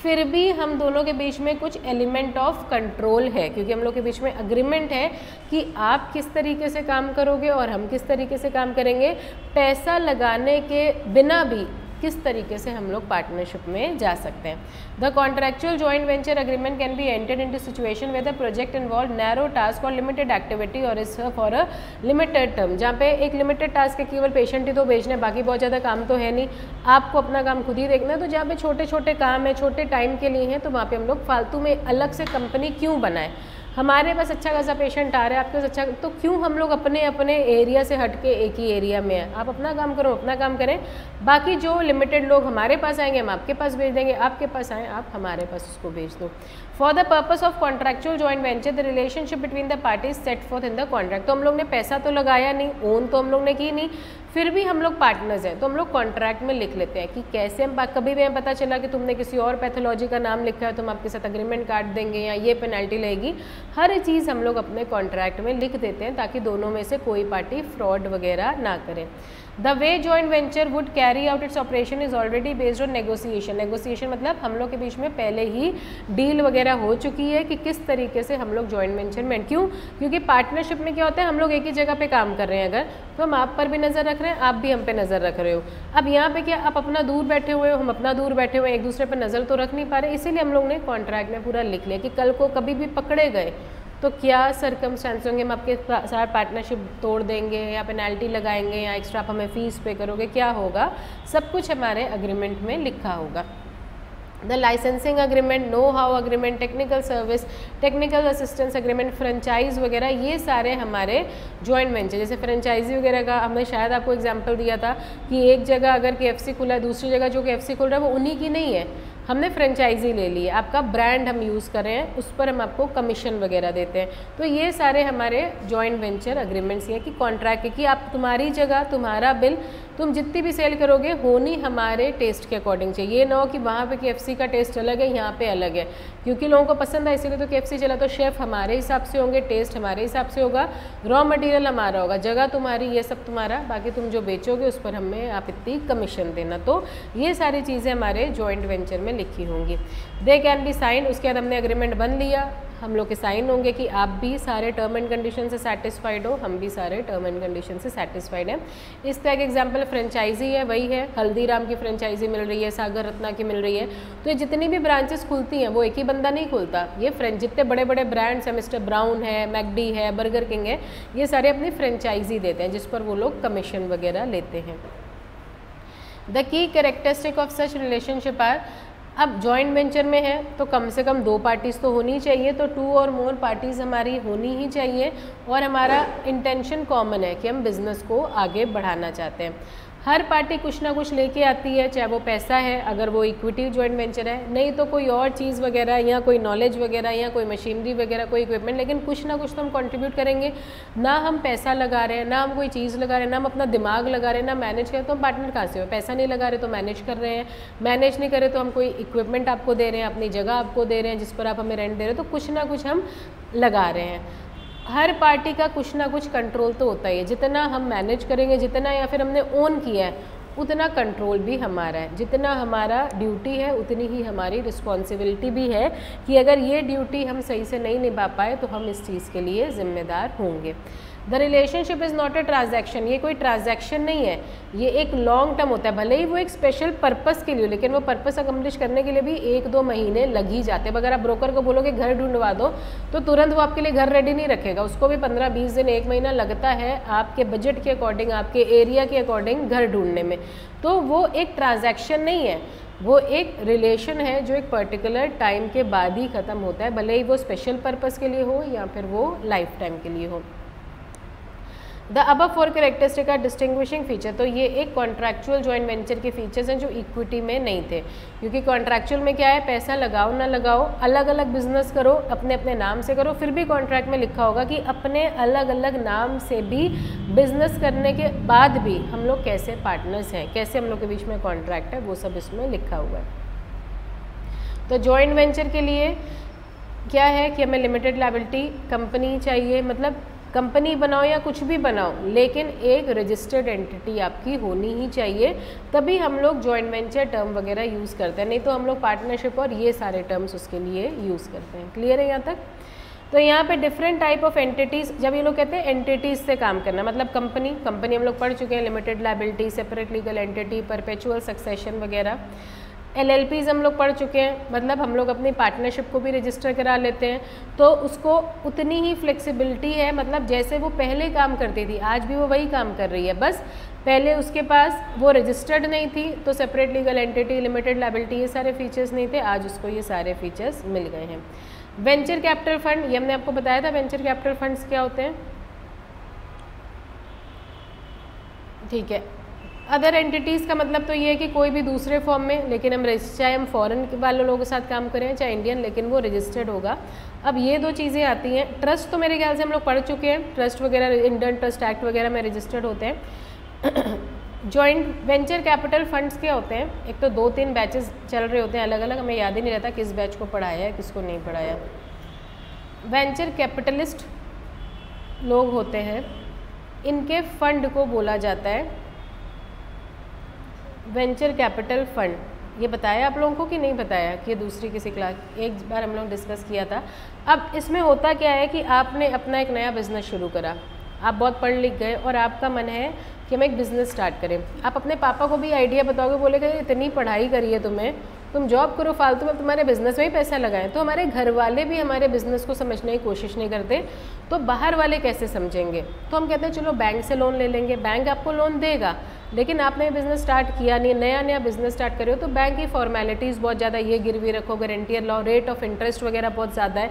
फिर भी हम दोनों के बीच में कुछ एलिमेंट ऑफ कंट्रोल है, क्योंकि हम लोग के बीच में अग्रीमेंट है कि आप किस तरीके से काम करोगे और हम किस तरीके से काम करेंगे, पैसा लगाने के बिना भी किस तरीके से हम लोग पार्टनरशिप में जा सकते हैं। The contractual joint venture agreement can be entered into situation where the project involve narrow task और लिमिटेड एक्टिविटी और is for a limited term, जहाँ पे एक लिमिटेड टास्क है, केवल पेशेंट ही तो भेजना है, बाकी बहुत ज़्यादा काम तो है नहीं, आपको अपना काम खुद ही देखना है। तो जहाँ पे छोटे छोटे काम है, छोटे टाइम के लिए हैं, तो वहाँ पे हम लोग फालतू में अलग से कंपनी क्यों बनाए, हमारे पास अच्छा खासा पेशेंट आ रहा है, आपके पास अच्छा, तो क्यों हम लोग अपने अपने एरिया से हट के एक ही एरिया में है, आप अपना काम करो, अपना काम करें, बाकी जो लिमिटेड लोग हमारे पास आएंगे हम आपके पास भेज देंगे, आपके पास आए आप हमारे पास उसको भेज दो। For the purpose of contractual joint venture the relationship between the parties set fourth in the contract, तो हम लोग ने पैसा तो लगाया नहीं, ओन तो हम लोग ने की नहीं, फिर भी हम लोग पार्टनर्स हैं, तो हम लोग कॉन्ट्रैक्ट में लिख लेते हैं कि कैसे हम, कभी भी हमें पता चला कि तुमने किसी और पैथोलॉजी का नाम लिखा है तो हम आपके साथ अग्रीमेंट काट देंगे या ये पेनल्टी लगेगी, हर चीज़ हम लोग अपने कॉन्ट्रैक्ट में लिख देते हैं ताकि दोनों में से कोई पार्टी फ्रॉड वगैरह ना करे। The way joint venture would carry out its operation is already based on negotiation, negotiation मतलब हम लोग के बीच में पहले ही डील वगैरह हो चुकी है कि किस तरीके से हम लोग जॉइंट वेंचर में, क्यों? क्योंकि पार्टनरशिप में क्या होता है, हम लोग एक ही जगह पे काम कर रहे हैं, अगर तो हम आप पर भी नज़र रख रहे हैं, आप भी हम पे नज़र रख रहे हो। अब यहाँ पे क्या, आप अपना दूर बैठे हुए हो, हम अपना दूर बैठे हुए, एक दूसरे पर नज़र तो रख नहीं पा रहे, इसीलिए हम लोग ने कॉन्ट्रैक्ट में पूरा लिख लिया कि कल को कभी भी पकड़े गए तो क्या सरकमस्टेंस होंगे, हम आपके साथ पार्टनरशिप तोड़ देंगे या पेनल्टी लगाएंगे या एक्स्ट्रा आप हमें फ़ीस पे करोगे, क्या होगा, सब कुछ हमारे अग्रीमेंट में लिखा होगा। The licensing agreement, know how agreement, technical service, technical assistance agreement, franchise वगैरह, ये सारे हमारे जॉइंट वेंचर, जैसे फ्रेंचाइजी वगैरह का हमने शायद आपको एग्जांपल दिया था कि एक जगह अगर KFC खुला है, दूसरी जगह जो KFC खुल रहा है वो उन्हीं की नहीं है, हमने फ्रेंचाइजी ले ली है, आपका ब्रांड हम यूज़ कर रहे हैं, उस पर हम आपको कमीशन वगैरह देते हैं। तो ये सारे हमारे जॉइंट वेंचर अग्रीमेंट्स हैं कि कॉन्ट्रैक्ट है कि आप, तुम्हारी जगह तुम्हारा बिल, तुम जितनी भी सेल करोगे होनी हमारे टेस्ट के अकॉर्डिंग चाहिए, ये ना हो कि वहाँ पे KFC का टेस्ट अलग है, यहाँ पे अलग है, क्योंकि लोगों को पसंद है इसीलिए तो KFC चला, तो शेफ़ हमारे हिसाब से होंगे, टेस्ट हमारे हिसाब से होगा, रॉ मटेरियल हमारा होगा, जगह तुम्हारी, ये सब तुम्हारा, बाकी तुम जो बेचोगे उस पर हमें आप इतनी कमीशन देना। तो ये सारी चीज़ें हमारे जॉइंट वेंचर में लिखी होंगी। दे कैन बी साइन, उसके बाद हमने अग्रीमेंट बन लिया, हम लोग के साइन होंगे कि आप भी सारे टर्म एंड कंडीशन से सेटिस्फाइड हो, हम भी सारे टर्म एंड कंडीशन से सेटिस्फाइड हैं। इस तरह के एग्जांपल फ्रेंचाइजी है, वही है, हल्दीराम की फ्रेंचाइजी मिल रही है, सागर रत्ना की मिल रही है, तो ये जितनी भी ब्रांचेस खुलती हैं वो एक ही बंदा नहीं खुलता, ये जितने बड़े बड़े ब्रांड्स हैं, मिस्टर ब्राउन है, मैकडी है, बर्गर किंग है, ये सारे अपनी फ्रेंचाइजी देते हैं जिस पर वो लोग कमीशन वगैरह लेते हैं। The key characteristic of such relationship are, अब जॉइंट वेंचर में है तो कम से कम 2 पार्टीज़ तो होनी चाहिए, तो 2 और मोर पार्टीज़ हमारी होनी ही चाहिए, और हमारा इंटेंशन कॉमन है कि हम बिज़नेस को आगे बढ़ाना चाहते हैं। हर पार्टी कुछ ना कुछ लेके आती है, चाहे वो पैसा है अगर वो इक्विटी जॉइंट वेंचर है, नहीं तो कोई और चीज़ वगैरह या कोई नॉलेज वगैरह या कोई मशीनरी वगैरह, कोई इक्विपमेंट, लेकिन कुछ ना कुछ तो हम कंट्रीब्यूट करेंगे। ना हम पैसा लगा रहे हैं, ना हम कोई चीज़ लगा रहे हैं, ना हम अपना दिमाग लगा रहे हैं, ना मैनेज कर रहे, तो हम पार्टनर कहाँ से हो? पैसा नहीं लगा रहे तो मैनेज कर रहे हैं, मैनेज नहीं कर रहे तो हम कोई इक्विपमेंट आपको दे रहे हैं, अपनी जगह आपको दे रहे हैं जिस पर आप हमें रेंट दे रहे हैं, तो कुछ ना कुछ हम लगा रहे हैं। हर पार्टी का कुछ ना कुछ कंट्रोल तो होता ही है, जितना हम मैनेज करेंगे, जितना या फिर हमने ओन किया है उतना कंट्रोल भी हमारा है, जितना हमारा ड्यूटी है उतनी ही हमारी रिस्पॉन्सिबिलिटी भी है कि अगर ये ड्यूटी हम सही से नहीं निभा पाए तो हम इस चीज़ के लिए जिम्मेदार होंगे। The relationship is not a transaction, ये कोई ट्रांजैक्शन नहीं है, ये एक लॉन्ग टर्म होता है, भले ही वो एक स्पेशल पर्पस के लिए, लेकिन वो पर्पस अकम्प्लिश करने के लिए भी 1-2 महीने लग ही जाते हैं। अगर आप ब्रोकर को बोलोगे घर ढूंढवा दो तो तुरंत वो आपके लिए घर रेडी नहीं रखेगा, उसको भी 15-20 दिन 1 महीना लगता है आपके बजट के अकॉर्डिंग, आपके एरिया के अकॉर्डिंग घर ढूंढने में। तो वो एक ट्रांजैक्शन नहीं है, वो एक रिलेशन है जो एक पर्टिकुलर टाइम के बाद ही ख़त्म होता है, भले ही वो स्पेशल पर्पस के लिए हो या फिर वो लाइफ टाइम के लिए हो। The above 4 characteristic are distinguishing feature, तो ये एक कॉन्ट्रैक्चुअल जॉइंट वेंचर के फीचर्स हैं जो इक्विटी में नहीं थे, क्योंकि कॉन्ट्रैक्चुअल में क्या है, पैसा लगाओ ना लगाओ, अलग अलग बिजनेस करो, अपने अपने नाम से करो, फिर भी कॉन्ट्रैक्ट में लिखा होगा कि अपने अलग अलग नाम से भी बिजनेस करने के बाद भी हम लोग कैसे पार्टनर्स हैं, कैसे हम लोग के बीच में कॉन्ट्रैक्ट है, वो सब इसमें लिखा हुआ है। तो जॉइंट वेंचर के लिए क्या है कि हमें लिमिटेड लायबिलिटी कंपनी चाहिए, मतलब कंपनी बनाओ या कुछ भी बनाओ, लेकिन एक रजिस्टर्ड एंटिटी आपकी होनी ही चाहिए, तभी हम लोग जॉइंट वेंचर टर्म वगैरह यूज़ करते हैं, नहीं तो हम लोग पार्टनरशिप और ये सारे टर्म्स उसके लिए यूज़ करते हैं। क्लियर है यहाँ तक? तो यहाँ पे डिफरेंट टाइप ऑफ एंटिटीज़, जब ये लोग कहते हैं एंटिटीज़ से काम करना, मतलब कंपनी हम लोग पढ़ चुके हैं, limited liability, separate legal entity, perpetual succession वगैरह। LLPs हम लोग पढ़ चुके हैं, मतलब हम लोग अपनी पार्टनरशिप को भी रजिस्टर करा लेते हैं, तो उसको उतनी ही फ्लेक्सिबिलिटी है, मतलब जैसे वो पहले काम करती थी आज भी वो वही काम कर रही है, बस पहले उसके पास वो रजिस्टर्ड नहीं थी तो separate legal entity, limited liability, ये सारे फीचर्स नहीं थे, आज उसको ये सारे फीचर्स मिल गए हैं। वेंचर कैपिटल फंड, ये हमने आपको बताया था वेंचर कैपिटल फंड्स क्या होते हैं, ठीक है। अदर एंटिटीज़ का मतलब तो ये है कि कोई भी दूसरे फॉर्म में, लेकिन हम चाहे हम फॉरेन वाले लोगों के साथ काम करें चाहे इंडियन, लेकिन वो रजिस्टर्ड होगा। अब ये 2 चीज़ें आती हैं। ट्रस्ट तो मेरे ख्याल से हम लोग पढ़ चुके हैं, ट्रस्ट वगैरह इंडियन ट्रस्ट एक्ट वगैरह में रजिस्टर्ड होते हैं। जॉइंट वेंचर कैपिटल फंड्स क्या होते हैं, एक तो 2-3 बैचेस चल रहे होते हैं अलग अलग, हमें याद ही नहीं रहता किस बैच को पढ़ाया है किसको नहीं पढ़ाया। वेंचर कैपिटलिस्ट लोग होते हैं, इनके फंड को बोला जाता है वेंचर कैपिटल फंड। ये बताया आप लोगों को कि नहीं बताया, कि ये दूसरी किसी क्लास, एक बार हम लोग डिस्कस किया था। अब इसमें होता क्या है कि आपने अपना एक नया बिजनेस शुरू करा, आप बहुत पढ़ लिख गए और आपका मन है कि हम एक बिज़नेस स्टार्ट करें। आप अपने पापा को भी आइडिया बताओगे, बोलेगा इतनी पढ़ाई करी है तुमने, तुम जॉब करो फालतू में, तुम्हारे बिजनेस में ही पैसा लगाएं। तो हमारे घर वाले भी हमारे बिजनेस को समझने की कोशिश नहीं करते, तो बाहर वाले कैसे समझेंगे। तो हम कहते हैं चलो बैंक से लोन ले लेंगे, बैंक आपको लोन देगा, लेकिन आपने बिज़नेस स्टार्ट किया नहीं, नया बिज़नेस स्टार्ट करे हो, तो बैंक की फॉर्मेलिटीज़ बहुत ज़्यादा, ये गिरवी रखो, guarantor low, rate of interest वगैरह बहुत ज़्यादा है,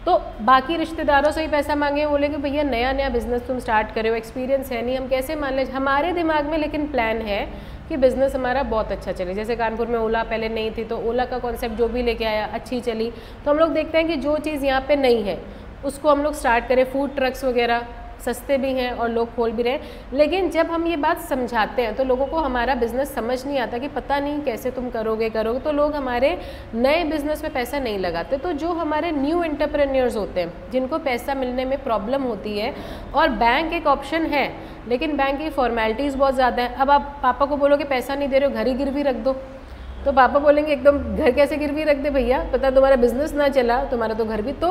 तो बाकी रिश्तेदारों से ही पैसा मांगे, बोलेंगे भैया नया बिज़नेस तुम स्टार्ट करे हो, एक्सपीरियंस है नहीं, हम कैसे मान लें। हमारे दिमाग में लेकिन प्लान है कि बिज़नेस हमारा बहुत अच्छा चले, जैसे कानपुर में ओला पहले नहीं थी, तो ओला का कॉन्सेप्ट जो भी लेके आया अच्छी चली, तो हम लोग देखते हैं कि जो चीज़ यहाँ पे नहीं है उसको हम लोग स्टार्ट करें। फूड ट्रक्स वगैरह सस्ते भी हैं और लोग खोल भी रहे हैं, लेकिन जब हम ये बात समझाते हैं तो लोगों को हमारा बिज़नेस समझ नहीं आता कि पता नहीं कैसे तुम करोगे, तो लोग हमारे नए बिज़नेस में पैसा नहीं लगाते। तो जो हमारे न्यू एंटरप्रेन्योर्स होते हैं, जिनको पैसा मिलने में प्रॉब्लम होती है, और बैंक एक ऑप्शन है, लेकिन बैंक की फॉर्मेलिटीज़ बहुत ज़्यादा है। अब आप पापा को बोलोगे पैसा नहीं दे रहे हो, घर ही गिरवी रख दो, तो पापा बोलेंगे एकदम घर कैसे गिरवी रख दे भैया, पता तुम्हारा बिजनेस ना चला, तुम्हारा तो घर भी, तो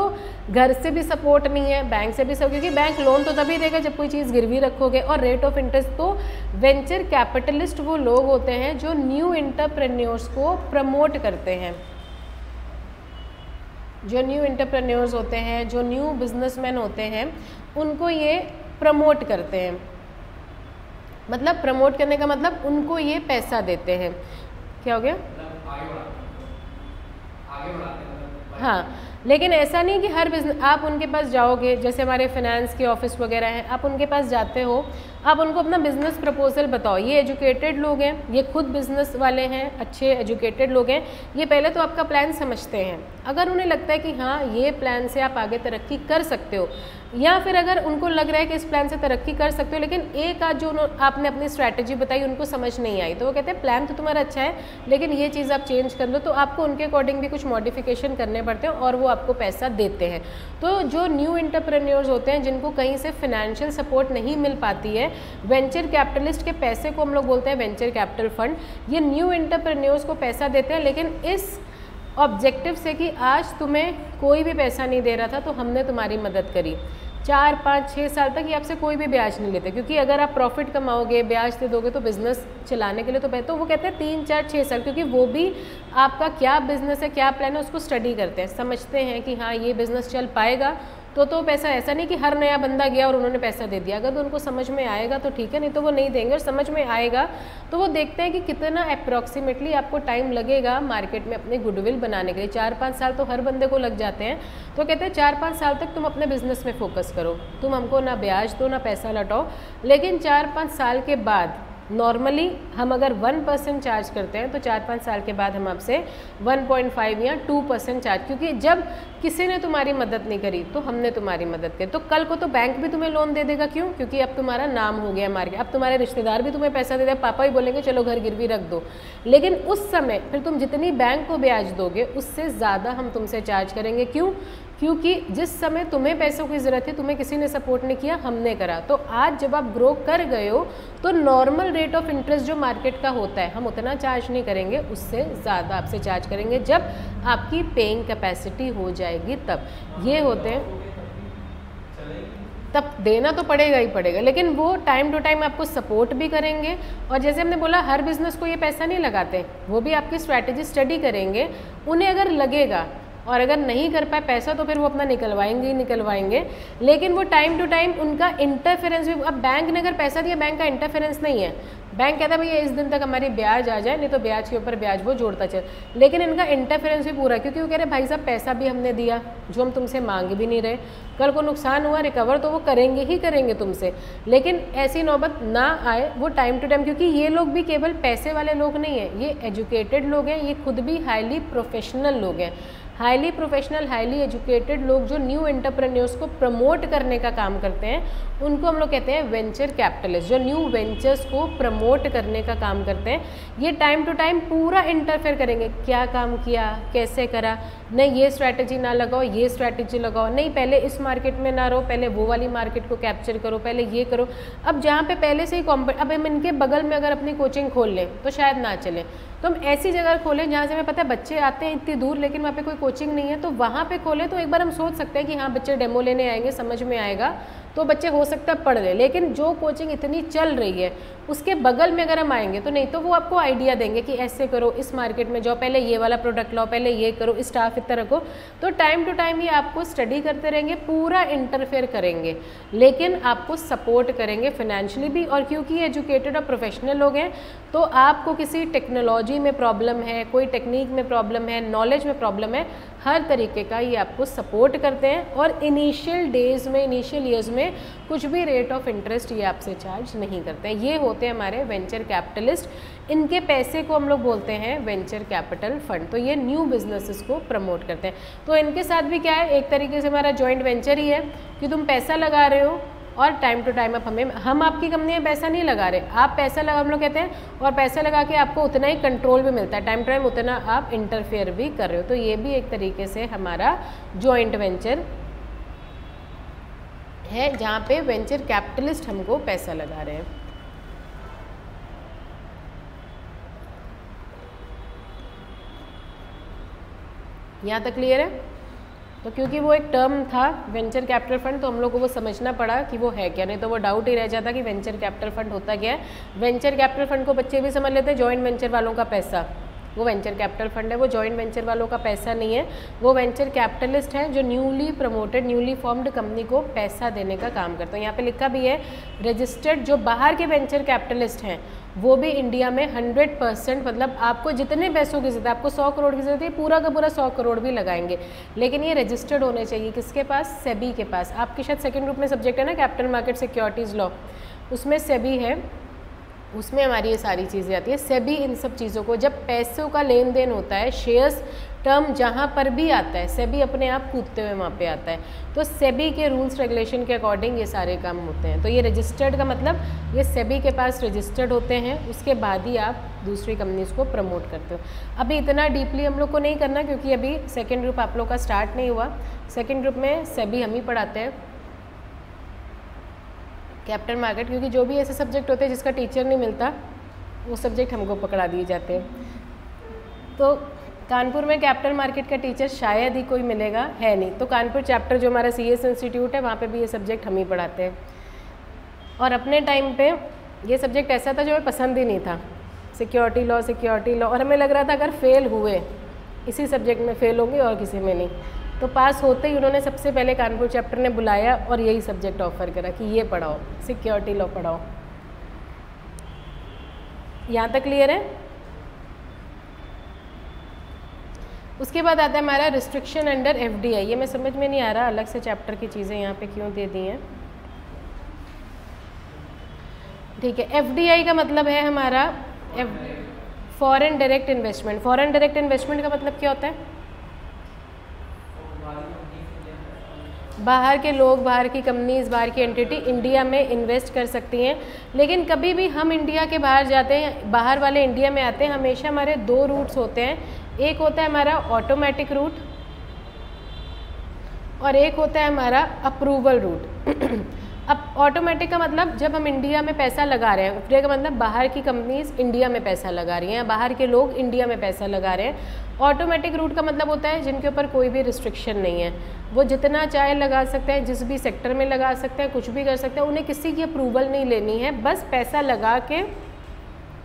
घर से भी सपोर्ट नहीं है, बैंक से भी सब, क्योंकि बैंक लोन तो तभी देगा जब कोई चीज़ गिरवी रखोगे, और रेट ऑफ इंटरेस्ट। तो वेंचर कैपिटलिस्ट वो लोग होते हैं जो न्यू एंटरप्रेन्योर्स को प्रमोट करते हैं, जो न्यू एंटरप्रेन्योर्स होते हैं, जो न्यू बिजनेसमैन होते हैं, उनको ये प्रमोट करते हैं। मतलब प्रमोट करने का मतलब उनको ये पैसा देते हैं। क्या हो गया? हाँ, लेकिन ऐसा नहीं कि हर बिजनेस आप उनके पास जाओगे, जैसे हमारे फाइनेंस के ऑफिस वगैरह हैं, आप उनके पास जाते हो, आप उनको अपना बिजनेस प्रपोजल बताओ। ये एजुकेटेड लोग हैं, ये खुद बिजनेस वाले हैं, अच्छे एजुकेटेड लोग हैं, ये पहले तो आपका प्लान समझते हैं। अगर उन्हें लगता है कि हाँ ये प्लान से आप आगे तरक्की कर सकते हो, या फिर अगर उनको लग रहा है कि इस प्लान से तरक्की कर सकते हो लेकिन एक आध जो आपने अपनी स्ट्रैटेजी बताई उनको समझ नहीं आई, तो वो कहते हैं प्लान तो तुम्हारा अच्छा है लेकिन ये चीज़ आप चेंज कर लो, तो आपको उनके अकॉर्डिंग भी कुछ मॉडिफिकेशन करने पड़ते हैं और वो आपको पैसा देते हैं। तो जो न्यू एंटरप्रेन्योर्स होते हैं जिनको कहीं से फाइनेंशियल सपोर्ट नहीं मिल पाती है, वेंचर कैपिटलिस्ट के पैसे को हम लोग बोलते हैं वेंचर कैपिटल फंड, ये न्यू एंटरप्रेन्योर्स को पैसा देते हैं, लेकिन इस ऑब्जेक्टिव से कि आज तुम्हें कोई भी पैसा नहीं दे रहा था तो हमने तुम्हारी मदद करी। 4, 5, 6 साल तक ये आपसे कोई भी ब्याज नहीं लेते, क्योंकि अगर आप प्रॉफिट कमाओगे ब्याज दे दोगे तो बिज़नेस चलाने के लिए तो वो कहते हैं 3, 4, 6 साल, क्योंकि वो भी आपका क्या बिज़नेस है क्या प्लान है उसको स्टडी करते हैं, समझते हैं कि हाँ ये बिज़नेस चल पाएगा तो पैसा। ऐसा नहीं कि हर नया बंदा गया और उन्होंने पैसा दे दिया, अगर तो उनको समझ में आएगा तो ठीक है, नहीं तो वो नहीं देंगे। और समझ में आएगा तो वो देखते हैं कि कितना अप्रॉक्सीमेटली आपको टाइम लगेगा मार्केट में अपने गुडविल बनाने के लिए। 4-5 साल तो हर बंदे को लग जाते हैं, तो कहते हैं 4-5 साल तक तुम अपने बिजनेस में फोकस करो, तुम हमको ना ब्याज दो ना पैसा लौटाओ। लेकिन 4-5 साल के बाद नॉर्मली हम अगर 1% चार्ज करते हैं तो 4-5 साल के बाद हम आपसे 1.5 या 2% चार्ज, क्योंकि जब किसी ने तुम्हारी मदद नहीं करी तो हमने तुम्हारी मदद करी। तो कल को तो बैंक भी तुम्हें लोन दे देगा, क्यों? क्योंकि अब तुम्हारा नाम हो गया मार्केट, अब तुम्हारे रिश्तेदार भी तुम्हें पैसा दे देगा, पापा ही बोलेंगे चलो घर गिरवी रख दो। लेकिन उस समय फिर तुम जितनी बैंक को ब्याज दोगे उससे ज़्यादा हम तुमसे चार्ज करेंगे। क्यों? क्योंकि जिस समय तुम्हें पैसों की ज़रूरत थी तुम्हें किसी ने सपोर्ट नहीं किया, हमने करा। तो आज जब आप ग्रो कर गए हो तो नॉर्मल रेट ऑफ इंटरेस्ट जो मार्केट का होता है हम उतना चार्ज नहीं करेंगे, उससे ज़्यादा आपसे चार्ज करेंगे जब आपकी पेइंग कैपेसिटी हो जाएगी तब। ये होते हैं, तब देना तो पड़ेगा ही पड़ेगा, लेकिन वो टाइम टू टाइम आपको सपोर्ट भी करेंगे। और जैसे हमने बोला हर बिज़नेस को ये पैसा नहीं लगाते, वो भी आपकी स्ट्रैटेजी स्टडी करेंगे। उन्हें अगर लगेगा और अगर नहीं कर पाए पैसा तो फिर वो अपना निकलवाएंगे ही निकलवाएंगे, लेकिन वो टाइम टू टाइम उनका इंटरफेरेंस भी। अब बैंक ने अगर पैसा दिया, बैंक का इंटरफेरेंस नहीं है, बैंक कहता है भैया इस दिन तक हमारी ब्याज आ जाए, नहीं तो ब्याज के ऊपर ब्याज वो जोड़ता चल, लेकिन इनका इंटरफेरेंस भी पूरा, क्योंकि वो कह रहे भाई साहब पैसा भी हमने दिया जो हम तुमसे मांग भी नहीं रहे, कल को नुकसान हुआ रिकवर तो वो करेंगे ही करेंगे तुमसे, लेकिन ऐसी नौबत ना आए। वो टाइम टू टाइम, क्योंकि ये लोग भी केवल पैसे वाले लोग नहीं हैं, ये एजुकेटेड लोग हैं, ये खुद भी हाईली प्रोफेशनल लोग हैं। हाईली प्रोफेशनल हाईली एजुकेटेड लोग जो न्यू एंटरप्रेन्योर्स को प्रमोट करने का काम करते हैं उनको हम लोग कहते हैं वेंचर कैपिटलिस्ट, जो न्यू वेंचर्स को प्रमोट करने का काम करते हैं। ये टाइम टू टाइम पूरा इंटरफेयर करेंगे, क्या काम किया, कैसे करा, नहीं ये स्ट्रैटेजी ना लगाओ, ये स्ट्रैटेजी लगाओ, नहीं पहले इस मार्केट में ना रहो, पहले वो वाली मार्केट को कैप्चर करो, पहले ये करो। अब जहाँ पे पहले से ही अब हम इनके बगल में अगर अपनी कोचिंग खोल लें तो शायद ना चले, तो हम ऐसी जगह खोलें जहाँ से हमें पता है बच्चे आते हैं इतनी दूर लेकिन वहाँ पे कोई कोचिंग नहीं है, तो वहाँ पे खोलें। तो एक बार हम सोच सकते हैं कि हाँ बच्चे डेमो लेने आएंगे, समझ में आएगा तो बच्चे हो सकता है पढ़ ले, लेकिन जो कोचिंग इतनी चल रही है उसके बगल में अगर हम आएंगे तो नहीं, तो वो आपको आइडिया देंगे कि ऐसे करो, इस मार्केट में जाओ, पहले ये वाला प्रोडक्ट लाओ, पहले ये करो, स्टाफ इतना रखो। तो टाइम टू टाइम ये आपको स्टडी करते रहेंगे, पूरा इंटरफेयर करेंगे, लेकिन आपको सपोर्ट करेंगे फाइनेंशियली भी। और क्योंकि एजुकेटेड और प्रोफेशनल लोग हैं तो आपको किसी टेक्नोलॉजी में प्रॉब्लम है, कोई टेक्निक में प्रॉब्लम है, नॉलेज में प्रॉब्लम है, हर तरीके का ये आपको सपोर्ट करते हैं। और इनिशियल डेज में, इनिशियल ईयर्स में कुछ भी रेट ऑफ इंटरेस्ट ये आपसे चार्ज नहीं करते हैं। ये होते हैं हमारे वेंचर कैपिटलिस्ट। इनके पैसे को हम लोग बोलते हैं वेंचर कैपिटल फंड। तो ये न्यू बिजनेसेस को प्रमोट करते हैं। तो इनके साथ भी क्या है, एक तरीके से हमारा जॉइंट वेंचर ही है कि तुम पैसा लगा रहे हो और टाइम टू टाइम आप हम आपकी कंपनी में पैसा नहीं लगा रहे, आप पैसा लगा, हम लोग कहते हैं, और पैसा लगा के आपको उतना ही कंट्रोल भी मिलता है, टाइम टू टाइम उतना आप इंटरफेयर भी कर रहे हो। तो ये भी एक तरीके से हमारा जॉइंट वेंचर है जहाँ पे वेंचर कैपिटलिस्ट हमको पैसा लगा रहे हैं। यहाँ तक क्लियर है? तो क्योंकि वो एक टर्म था वेंचर कैपिटल फंड तो हम लोग को वो समझना पड़ा कि वो है क्या, नहीं तो वो डाउट ही रह जाता कि वेंचर कैपिटल फंड होता क्या है। वेंचर कैपिटल फंड को बच्चे भी समझ लेते हैं जॉइंट वेंचर वालों का पैसा, वो वेंचर कैपिटल फंड है, वो जॉइंट वेंचर वालों का पैसा नहीं है, वो वेंचर कैपिटलिस्ट हैं जो newly promoted newly formed company को पैसा देने का काम करते हैं। यहाँ पे लिखा भी है रजिस्टर्ड जो बाहर के वेंचर कैपिटलिस्ट हैं वो भी इंडिया में 100%, मतलब आपको जितने पैसों की जरूरत है, आपको 100 करोड़ की जरूरत है, पूरा का पूरा 100 करोड़ भी लगाएंगे, लेकिन ये रजिस्टर्ड होने चाहिए किसके पास? सेबी के पास। आपके शायद सेकंड ग्रुप में सब्जेक्ट है ना कैपिटल मार्केट सिक्योरिटीज़ लॉ, उसमें सेबी है, उसमें हमारी ये सारी चीज़ें आती है। सेबी इन सब चीज़ों को, जब पैसों का लेन देन होता है, शेयर्स टर्म जहाँ पर भी आता है, सेबी अपने आप कूदते हुए वहाँ पे आता है, तो सेबी के रूल्स रेगुलेशन के अकॉर्डिंग ये सारे काम होते हैं। तो ये रजिस्टर्ड का मतलब ये सेबी के पास रजिस्टर्ड होते हैं, उसके बाद ही आप दूसरी कंपनीज को प्रमोट करते हो। अभी इतना डीपली हम लोग को नहीं करना क्योंकि अभी सेकेंड ग्रुप आप लोग का स्टार्ट नहीं हुआ। सेकेंड ग्रुप में सेबी हम ही पढ़ाते हैं, कैपिटल मार्केट, क्योंकि जो भी ऐसे सब्जेक्ट होते हैं जिसका टीचर नहीं मिलता वो सब्जेक्ट हमको पकड़ा दिए जाते हैं। तो कानपुर में कैपिटल मार्केट का टीचर शायद ही कोई मिलेगा, है नहीं, तो कानपुर चैप्टर जो हमारा CS इंस्टीट्यूट है वहाँ पे भी ये सब्जेक्ट हम ही पढ़ाते हैं। और अपने टाइम पे ये सब्जेक्ट ऐसा था जो हमें पसंद ही नहीं था, सिक्योरिटी लॉ, और हमें लग रहा था अगर फेल हुए इसी सब्जेक्ट में फेल होंगे और किसी में नहीं। तो पास होते ही उन्होंने सबसे पहले कानपुर चैप्टर ने बुलाया और यही सब्जेक्ट ऑफर करा कि ये पढ़ाओ, सिक्योरिटी लॉ पढ़ाओ। यहाँ तक क्लियर है? उसके बाद आता है हमारा रिस्ट्रिक्शन अंडर FDI। ये मैं समझ में नहीं आ रहा अलग से चैप्टर की चीज़ें यहाँ पे क्यों दे दी हैं। ठीक है, FDI का मतलब है हमारा foreign direct investment. Foreign direct investment का मतलब क्या होता है? बाहर के लोग, बाहर की कंपनीज, बाहर की एंटिटी इंडिया में इन्वेस्ट कर सकती हैं, लेकिन कभी भी हम इंडिया के बाहर जाते हैं, बाहर वाले इंडिया में आते हैं, हमेशा हमारे दो रूट्स होते हैं। एक होता है हमारा ऑटोमेटिक रूट और एक होता है हमारा अप्रूवल रूट। अब ऑटोमेटिक का मतलब जब हम इंडिया में पैसा लगा रहे हैं, FDI का मतलब बाहर की कंपनीज इंडिया में पैसा लगा रही हैं, बाहर के लोग इंडिया में पैसा लगा रहे हैं। ऑटोमेटिक रूट का मतलब होता है जिनके ऊपर कोई भी रिस्ट्रिक्शन नहीं है, वो जितना चाहे लगा सकते हैं, जिस भी सेक्टर में लगा सकते हैं, कुछ भी कर सकते हैं, उन्हें किसी की अप्रूवल नहीं लेनी है, बस पैसा लगा के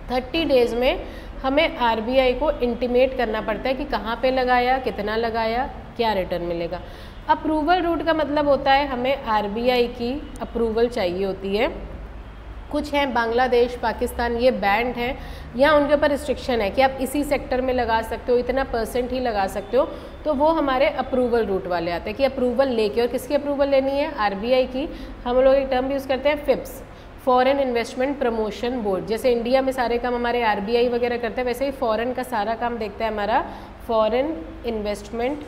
30 डेज़ में हमें RBI को इंटीमेट करना पड़ता है कि कहाँ पे लगाया, कितना लगाया, क्या रिटर्न मिलेगा। अप्रूवल रूट का मतलब होता है हमें RBI की अप्रूवल चाहिए होती है। कुछ हैं बांग्लादेश, पाकिस्तान, ये बैंड हैं, या उनके ऊपर रिस्ट्रिक्शन है कि आप इसी सेक्टर में लगा सकते हो, इतना % ही लगा सकते हो, तो वो हमारे अप्रूवल रूट वाले आते हैं कि अप्रूवल लेके। और किसकी अप्रूवल लेनी है? RBI की। हम लोग एक टर्म यूज़ करते हैं FIPS, foreign investment promotion board. जैसे इंडिया में सारे काम हमारे RBI वगैरह करते हैं, वैसे ही फॉरेन का सारा काम देखता है हमारा फॉरेन इन्वेस्टमेंट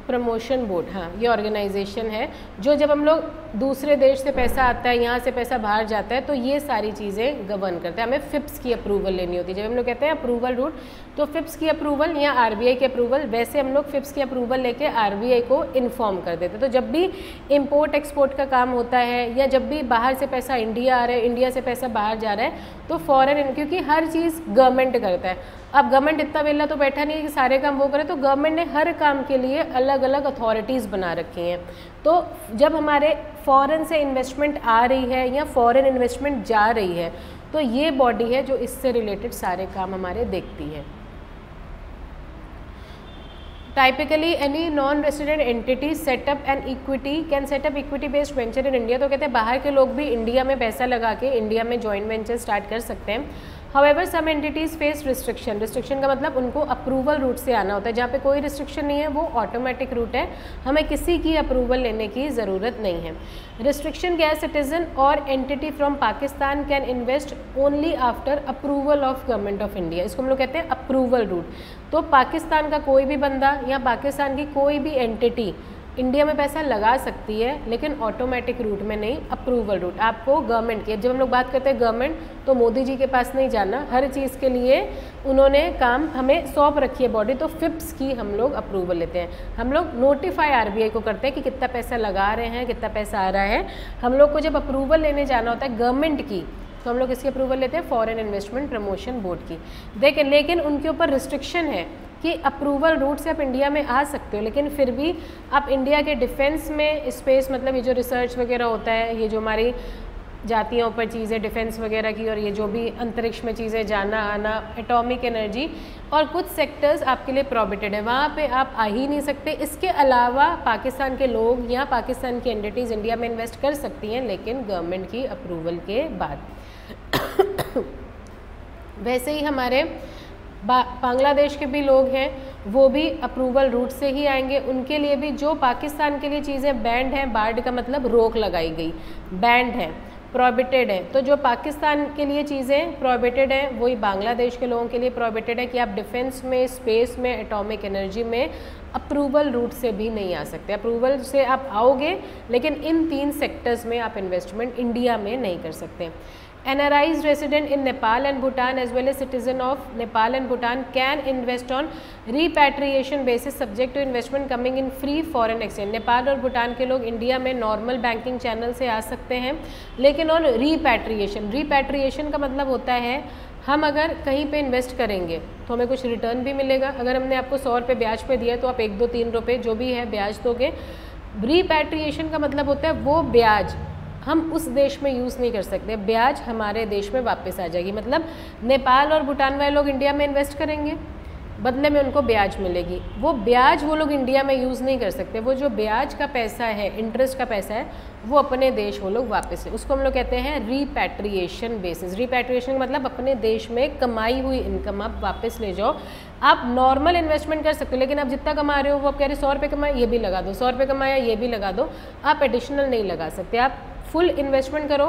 प्रमोशन बोर्ड। हाँ, ये ऑर्गेनाइजेशन है जो जब हम लोग दूसरे देश से पैसा आता है, यहाँ से पैसा बाहर जाता है, तो ये सारी चीज़ें गवर्न करते हैं। हमें FIPS की अप्रूवल लेनी होती है। जब हम लोग कहते हैं अप्रूवल रूट, तो FIPS की अप्रूवल या RBI की अप्रूवल, वैसे हम लोग FIPS की अप्रूवल लेके RBI को इन्फॉर्म कर देते हैं। तो जब भी इम्पोर्ट एक्सपोर्ट का काम होता है या जब भी बाहर से पैसा इंडिया आ रहा है, इंडिया से पैसा बाहर जा रहा है, तो फॉरेन, क्योंकि हर चीज़ गवर्नमेंट करता है। अब गवर्नमेंट इतना वेला तो बैठा नहीं है कि सारे काम वो करे, तो गवर्नमेंट ने हर काम के लिए अलग अलग अथॉरिटीज़ बना रखी हैं। तो जब हमारे फॉरेन से इन्वेस्टमेंट आ रही है या फॉरेन इन्वेस्टमेंट जा रही है, तो ये बॉडी है जो इससे रिलेटेड सारे काम हमारे देखती है। Typically any non resident entity setup and equity can setup equity based venture in India. तो कहते हैं बाहर के लोग भी इंडिया में पैसा लगा के इंडिया में जॉइंट वेंचर स्टार्ट कर सकते हैं। However some entities face restriction. Restriction का मतलब उनको अप्रूवल रूट से आना होता है। जहाँ पे कोई रिस्ट्रिक्शन नहीं है वो ऑटोमेटिक रूट है, हमें किसी की अप्रूवल लेने की ज़रूरत नहीं है। रिस्ट्रिक्शन क्या है? सिटीजन और entity from Pakistan can invest only after approval of government of India. इसको हम लोग कहते हैं अप्रूवल रूट। तो पाकिस्तान का कोई भी बंदा या पाकिस्तान की कोई भी एंटिटी इंडिया में पैसा लगा सकती है, लेकिन ऑटोमेटिक रूट में नहीं, अप्रूवल रूट। आपको गवर्नमेंट की, जब हम लोग बात करते हैं गवर्नमेंट, तो मोदी जी के पास नहीं जाना, हर चीज़ के लिए उन्होंने काम हमें सौंप रखी है बॉडी। तो FIPS की हम लोग अप्रूवल लेते हैं। हम लोग नोटिफाई RBI को करते हैं कि कितना पैसा लगा रहे हैं, कितना पैसा आ रहा है। हम लोग को जब अप्रूवल लेने जाना होता है गवर्नमेंट की, तो हम लोग इसकी अप्रूवल लेते हैं फॉरेन इन्वेस्टमेंट प्रमोशन बोर्ड की। देखें, लेकिन उनके ऊपर रिस्ट्रिक्शन है कि अप्रूवल रूट से आप इंडिया में आ सकते हो, लेकिन फिर भी आप इंडिया के डिफेंस में स्पेस, मतलब ये जो रिसर्च वगैरह होता है, ये जो हमारी जातियों पर चीज़ें, डिफेंस वगैरह की, और ये जो भी अंतरिक्ष में चीज़ें जाना आना, एटॉमिक एनर्जी, और कुछ सेक्टर्स आपके लिए प्रोहिबिटेड है, वहाँ पे आप आ ही नहीं सकते। इसके अलावा पाकिस्तान के लोग या पाकिस्तान की एंटिटीज़ इंडिया में इन्वेस्ट कर सकती हैं, लेकिन गवर्नमेंट की अप्रूवल के बाद। वैसे ही हमारे बांग्लादेश के भी लोग हैं, वो भी अप्रूवल रूट से ही आएंगे। उनके लिए भी जो पाकिस्तान के लिए चीज़ें बैंड हैं, बार्ड का मतलब रोक लगाई गई, बैंड है, प्रोहिबिटेड है, तो जो पाकिस्तान के लिए चीज़ें प्रोहिबिटेड हैं वही बांग्लादेश के लोगों के लिए प्रोहिबिटेड है कि आप डिफेंस में, स्पेस में, एटॉमिक एनर्जी में अप्रूवल रूट से भी नहीं आ सकते। अप्रूवल से आप आओगे, लेकिन इन 3 सेक्टर्स में आप इन्वेस्टमेंट इंडिया में नहीं कर सकते। NRIs resident in Nepal and Bhutan as well as citizen of Nepal and Bhutan can invest on repatriation basis subject to investment coming in free foreign exchange। Nepal और भूटान के लोग इंडिया में नॉर्मल बैंकिंग चैनल से आ सकते हैं, लेकिन on रीपैट्रिएशन। रीपैट्रिएशन का मतलब होता है हम अगर कहीं पे इन्वेस्ट करेंगे तो हमें कुछ रिटर्न भी मिलेगा। अगर हमने आपको 100 रुपये ब्याज पे दिया तो आप 1, 2, 3 रुपये जो भी है ब्याज दोगे। रीपैट्रिएशन का मतलब होता है वो ब्याज हम उस देश में यूज़ नहीं कर सकते, ब्याज हमारे देश में वापस आ जाएगी। मतलब नेपाल और भूटान वाले लोग इंडिया में इन्वेस्ट करेंगे, बदले में उनको ब्याज मिलेगी। वो ब्याज वो लोग इंडिया में यूज़ नहीं कर सकते, वो जो ब्याज का पैसा है, इंटरेस्ट का पैसा है, वो अपने देश वो लोग वापस है, उसको हम लोग कहते हैं रीपैट्रिएशन बेसिस। रीपैट्रिएशन का मतलब अपने देश में कमाई हुई इनकम आप वापस ले जाओ। आप नॉर्मल इन्वेस्टमेंट कर सकते हो, लेकिन आप जितना कमा रहे हो वो आप कह रहे 100 रुपये कमाए ये भी लगा दो, 100 रुपये कमाया ये भी लगा दो, आप एडिशनल नहीं लगा सकते। आप फुल इन्वेस्टमेंट करो,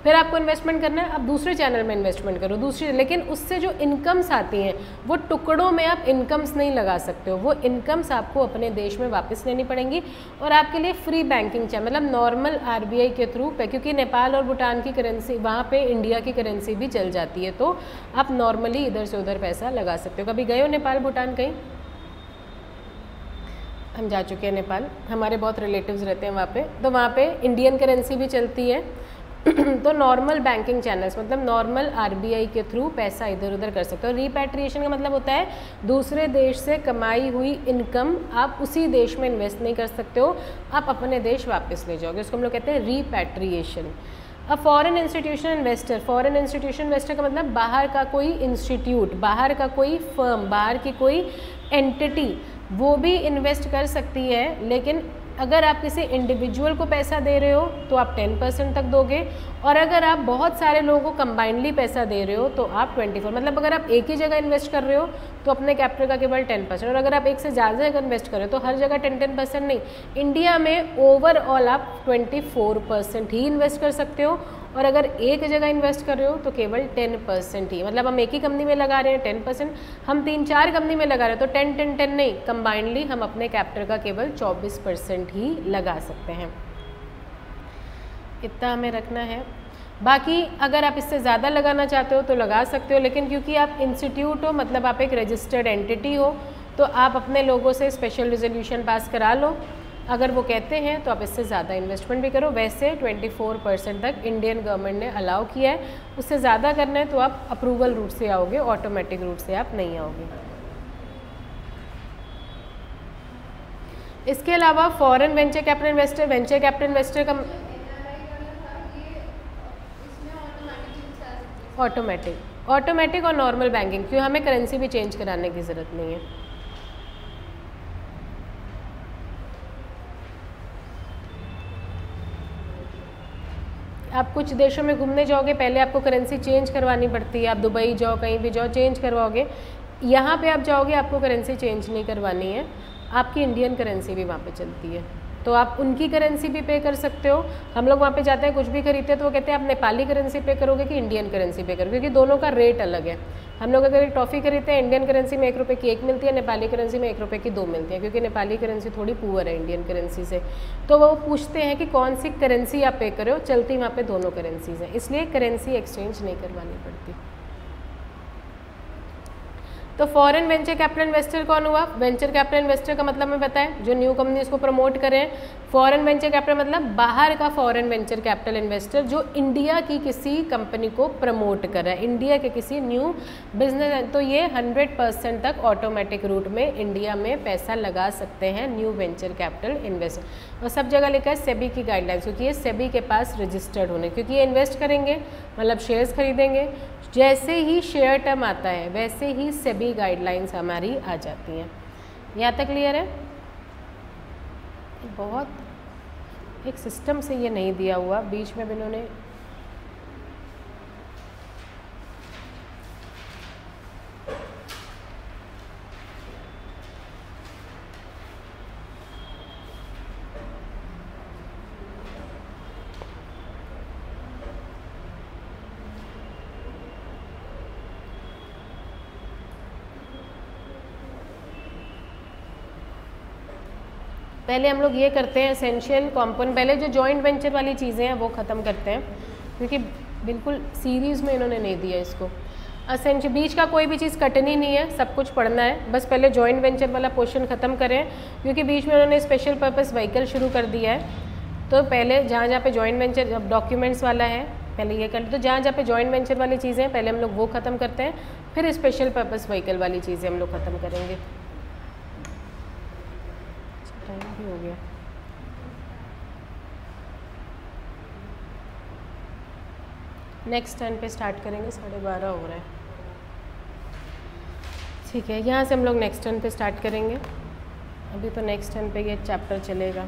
फिर आपको इन्वेस्टमेंट करना है, आप दूसरे चैनल में इन्वेस्टमेंट करो दूसरी, लेकिन उससे जो इनकम्स आती हैं वो टुकड़ों में आप इनकम्स नहीं लगा सकते हो, वो इनकम्स आपको अपने देश में वापस लेनी पड़ेंगी। और आपके लिए फ्री बैंकिंग चाहिए, मतलब नॉर्मल RBI के थ्रू, क्योंकि नेपाल और भूटान की करेंसी वहाँ पे इंडिया की करेंसी भी चल जाती है, तो आप नॉर्मली इधर से उधर पैसा लगा सकते हो। कभी गए हो नेपाल भूटान कहीं? हम जा चुके हैं नेपाल, हमारे बहुत रिलेटिव्स रहते हैं वहाँ पे, तो वहाँ पे इंडियन करेंसी भी चलती है। तो नॉर्मल बैंकिंग चैनल्स, मतलब नॉर्मल RBI के थ्रू पैसा इधर उधर कर सकते हो। रीपैट्रिएशन का मतलब होता है दूसरे देश से कमाई हुई इनकम आप उसी देश में इन्वेस्ट नहीं कर सकते हो, आप अपने देश वापस ले जाओगे, उसको हम लोग कहते हैं रीपैट्रिएशन। अब foreign institution investor, foreign institution investor का मतलब बाहर का कोई इंस्टीट्यूट, बाहर का कोई फर्म, बाहर की कोई एंटिटी, वो भी इन्वेस्ट कर सकती है। लेकिन अगर आप किसी इंडिविजुअल को पैसा दे रहे हो तो आप 10% तक दोगे, और अगर आप बहुत सारे लोगों को कंबाइनली पैसा दे रहे हो तो आप 24, मतलब अगर आप एक ही जगह इन्वेस्ट कर रहे हो तो अपने कैपिटल का केवल 10%, और अगर आप एक से ज़्यादा जगह इन्वेस्ट कर रहे हो तो हर जगह 10% नहीं, इंडिया में ओवरऑल आप 24% ही इन्वेस्ट कर सकते हो। और अगर एक जगह इन्वेस्ट कर रहे हो तो केवल 10% ही, मतलब हम एक ही कंपनी में लगा रहे हैं 10%, हम 3-4 कंपनी में लगा रहे हैं तो 10-10-10 नहीं, कंबाइनली हम अपने कैपिटल का केवल 24% ही लगा सकते हैं। इतना हमें रखना है। बाकी अगर आप इससे ज़्यादा लगाना चाहते हो तो लगा सकते हो, लेकिन क्योंकि आप इंस्टीट्यूट हो, मतलब आप एक रजिस्टर्ड एंटिटी हो, तो आप अपने लोगों से स्पेशल रिजोल्यूशन पास करा लो। अगर वो कहते हैं तो आप इससे ज़्यादा इन्वेस्टमेंट भी करो। वैसे 24% तक इंडियन गवर्नमेंट ने अलाउ किया है, उससे ज़्यादा करना है तो आप अप्रूवल रूट से आओगे, ऑटोमेटिक रूट से आप नहीं आओगे। इसके अलावा foreign venture capital investor, venture capital investor का ऑटोमेटिक और नॉर्मल बैंकिंग, क्यों हमें करेंसी भी चेंज कराने की ज़रूरत नहीं है। आप कुछ देशों में घूमने जाओगे, पहले आपको करेंसी चेंज करवानी पड़ती है, आप दुबई जाओ, कहीं भी जाओ, चेंज करवाओगे। यहाँ पे आप जाओगे, आपको करेंसी चेंज नहीं करवानी है, आपकी इंडियन करेंसी भी वहाँ पे चलती है, तो आप उनकी करेंसी भी पे कर सकते हो। हम लोग वहाँ पे जाते हैं, कुछ भी खरीदते हैं तो वो कहते हैं आप नेपाली करेंसी पे करोगे कि इंडियन करेंसी पे करोगे, क्योंकि दोनों का रेट अलग है। हम लोग अगर एक टॉफ़ी खरीदते हैं, इंडियन करेंसी में 1 रुपये की 1 मिलती है, नेपाली करेंसी में 1 रुपये की 2 मिलती है, क्योंकि नेपाली करेंसी थोड़ी पुअर है इंडियन करेंसी से। तो वो पूछते हैं कि कौन सी करेंसी आप पे करो, चलती वहाँ पे दोनों करेंसीज हैं, इसलिए करेंसी एक्सचेंज नहीं करवानी पड़ती। तो फॉरेन वेंचर कैपिटल इन्वेस्टर कौन हुआ? वेंचर कैपिटल इन्वेस्टर का मतलब हमें पता है, जो न्यू कंपनीज को प्रमोट करें। फॉरेन वेंचर कैपिटल मतलब बाहर का फॉरेन वेंचर कैपिटल इन्वेस्टर जो इंडिया की किसी कंपनी को प्रमोट कर रहा है, इंडिया के किसी न्यू बिजनेस। तो ये 100% तक ऑटोमेटिक रूट में इंडिया में पैसा लगा सकते हैं न्यू वेंचर कैपिटल इन्वेस्टर। और सब जगह लिखा है सेबी की गाइडलाइंस, क्योंकि ये सेबी के पास रजिस्टर्ड होने, क्योंकि ये इन्वेस्ट करेंगे मतलब शेयर्स खरीदेंगे, जैसे ही शेयर टर्म आता है वैसे ही सेबी गाइडलाइंस हमारी आ जाती हैं। यहाँ तक क्लियर है? बहुत एक सिस्टम से ये नहीं दिया हुआ, बीच में भी इन्होंने पहले हम लोग ये करते हैं एसेंशियल कंपोनेंट, पहले जो जॉइंट वेंचर वाली चीज़ें हैं वो ख़त्म करते हैं, क्योंकि बिल्कुल सीरीज़ में इन्होंने नहीं दिया इसको। एसेंशियल बीच का कोई भी चीज़ कटनी नहीं है, सब कुछ पढ़ना है, बस पहले जॉइंट वेंचर वाला पोर्शन ख़त्म करें, क्योंकि बीच में उन्होंने स्पेशल पर्पस व्हीकल शुरू कर दिया है। तो पहले जहाँ जहाँ पे जॉइंट वेंचर, अब डॉक्यूमेंट्स वाला है पहले ये कर लो, तो जहाँ जहाँ पे जॉइंट वेंचर वाली चीज़ें पहले हम लोग वो ख़त्म करते हैं, फिर स्पेशल पर्पस व्हीकल वाली चीज़ें हम लोग ख़त्म करेंगे। टाइम भी हो गया। नेक्स्ट टर्न पे स्टार्ट करेंगे, 12:30 हो रहा है। ठीक है, यहाँ से हम लोग नेक्स्ट टर्न पे स्टार्ट करेंगे। अभी तो नेक्स्ट टर्न पे ये चैप्टर चलेगा।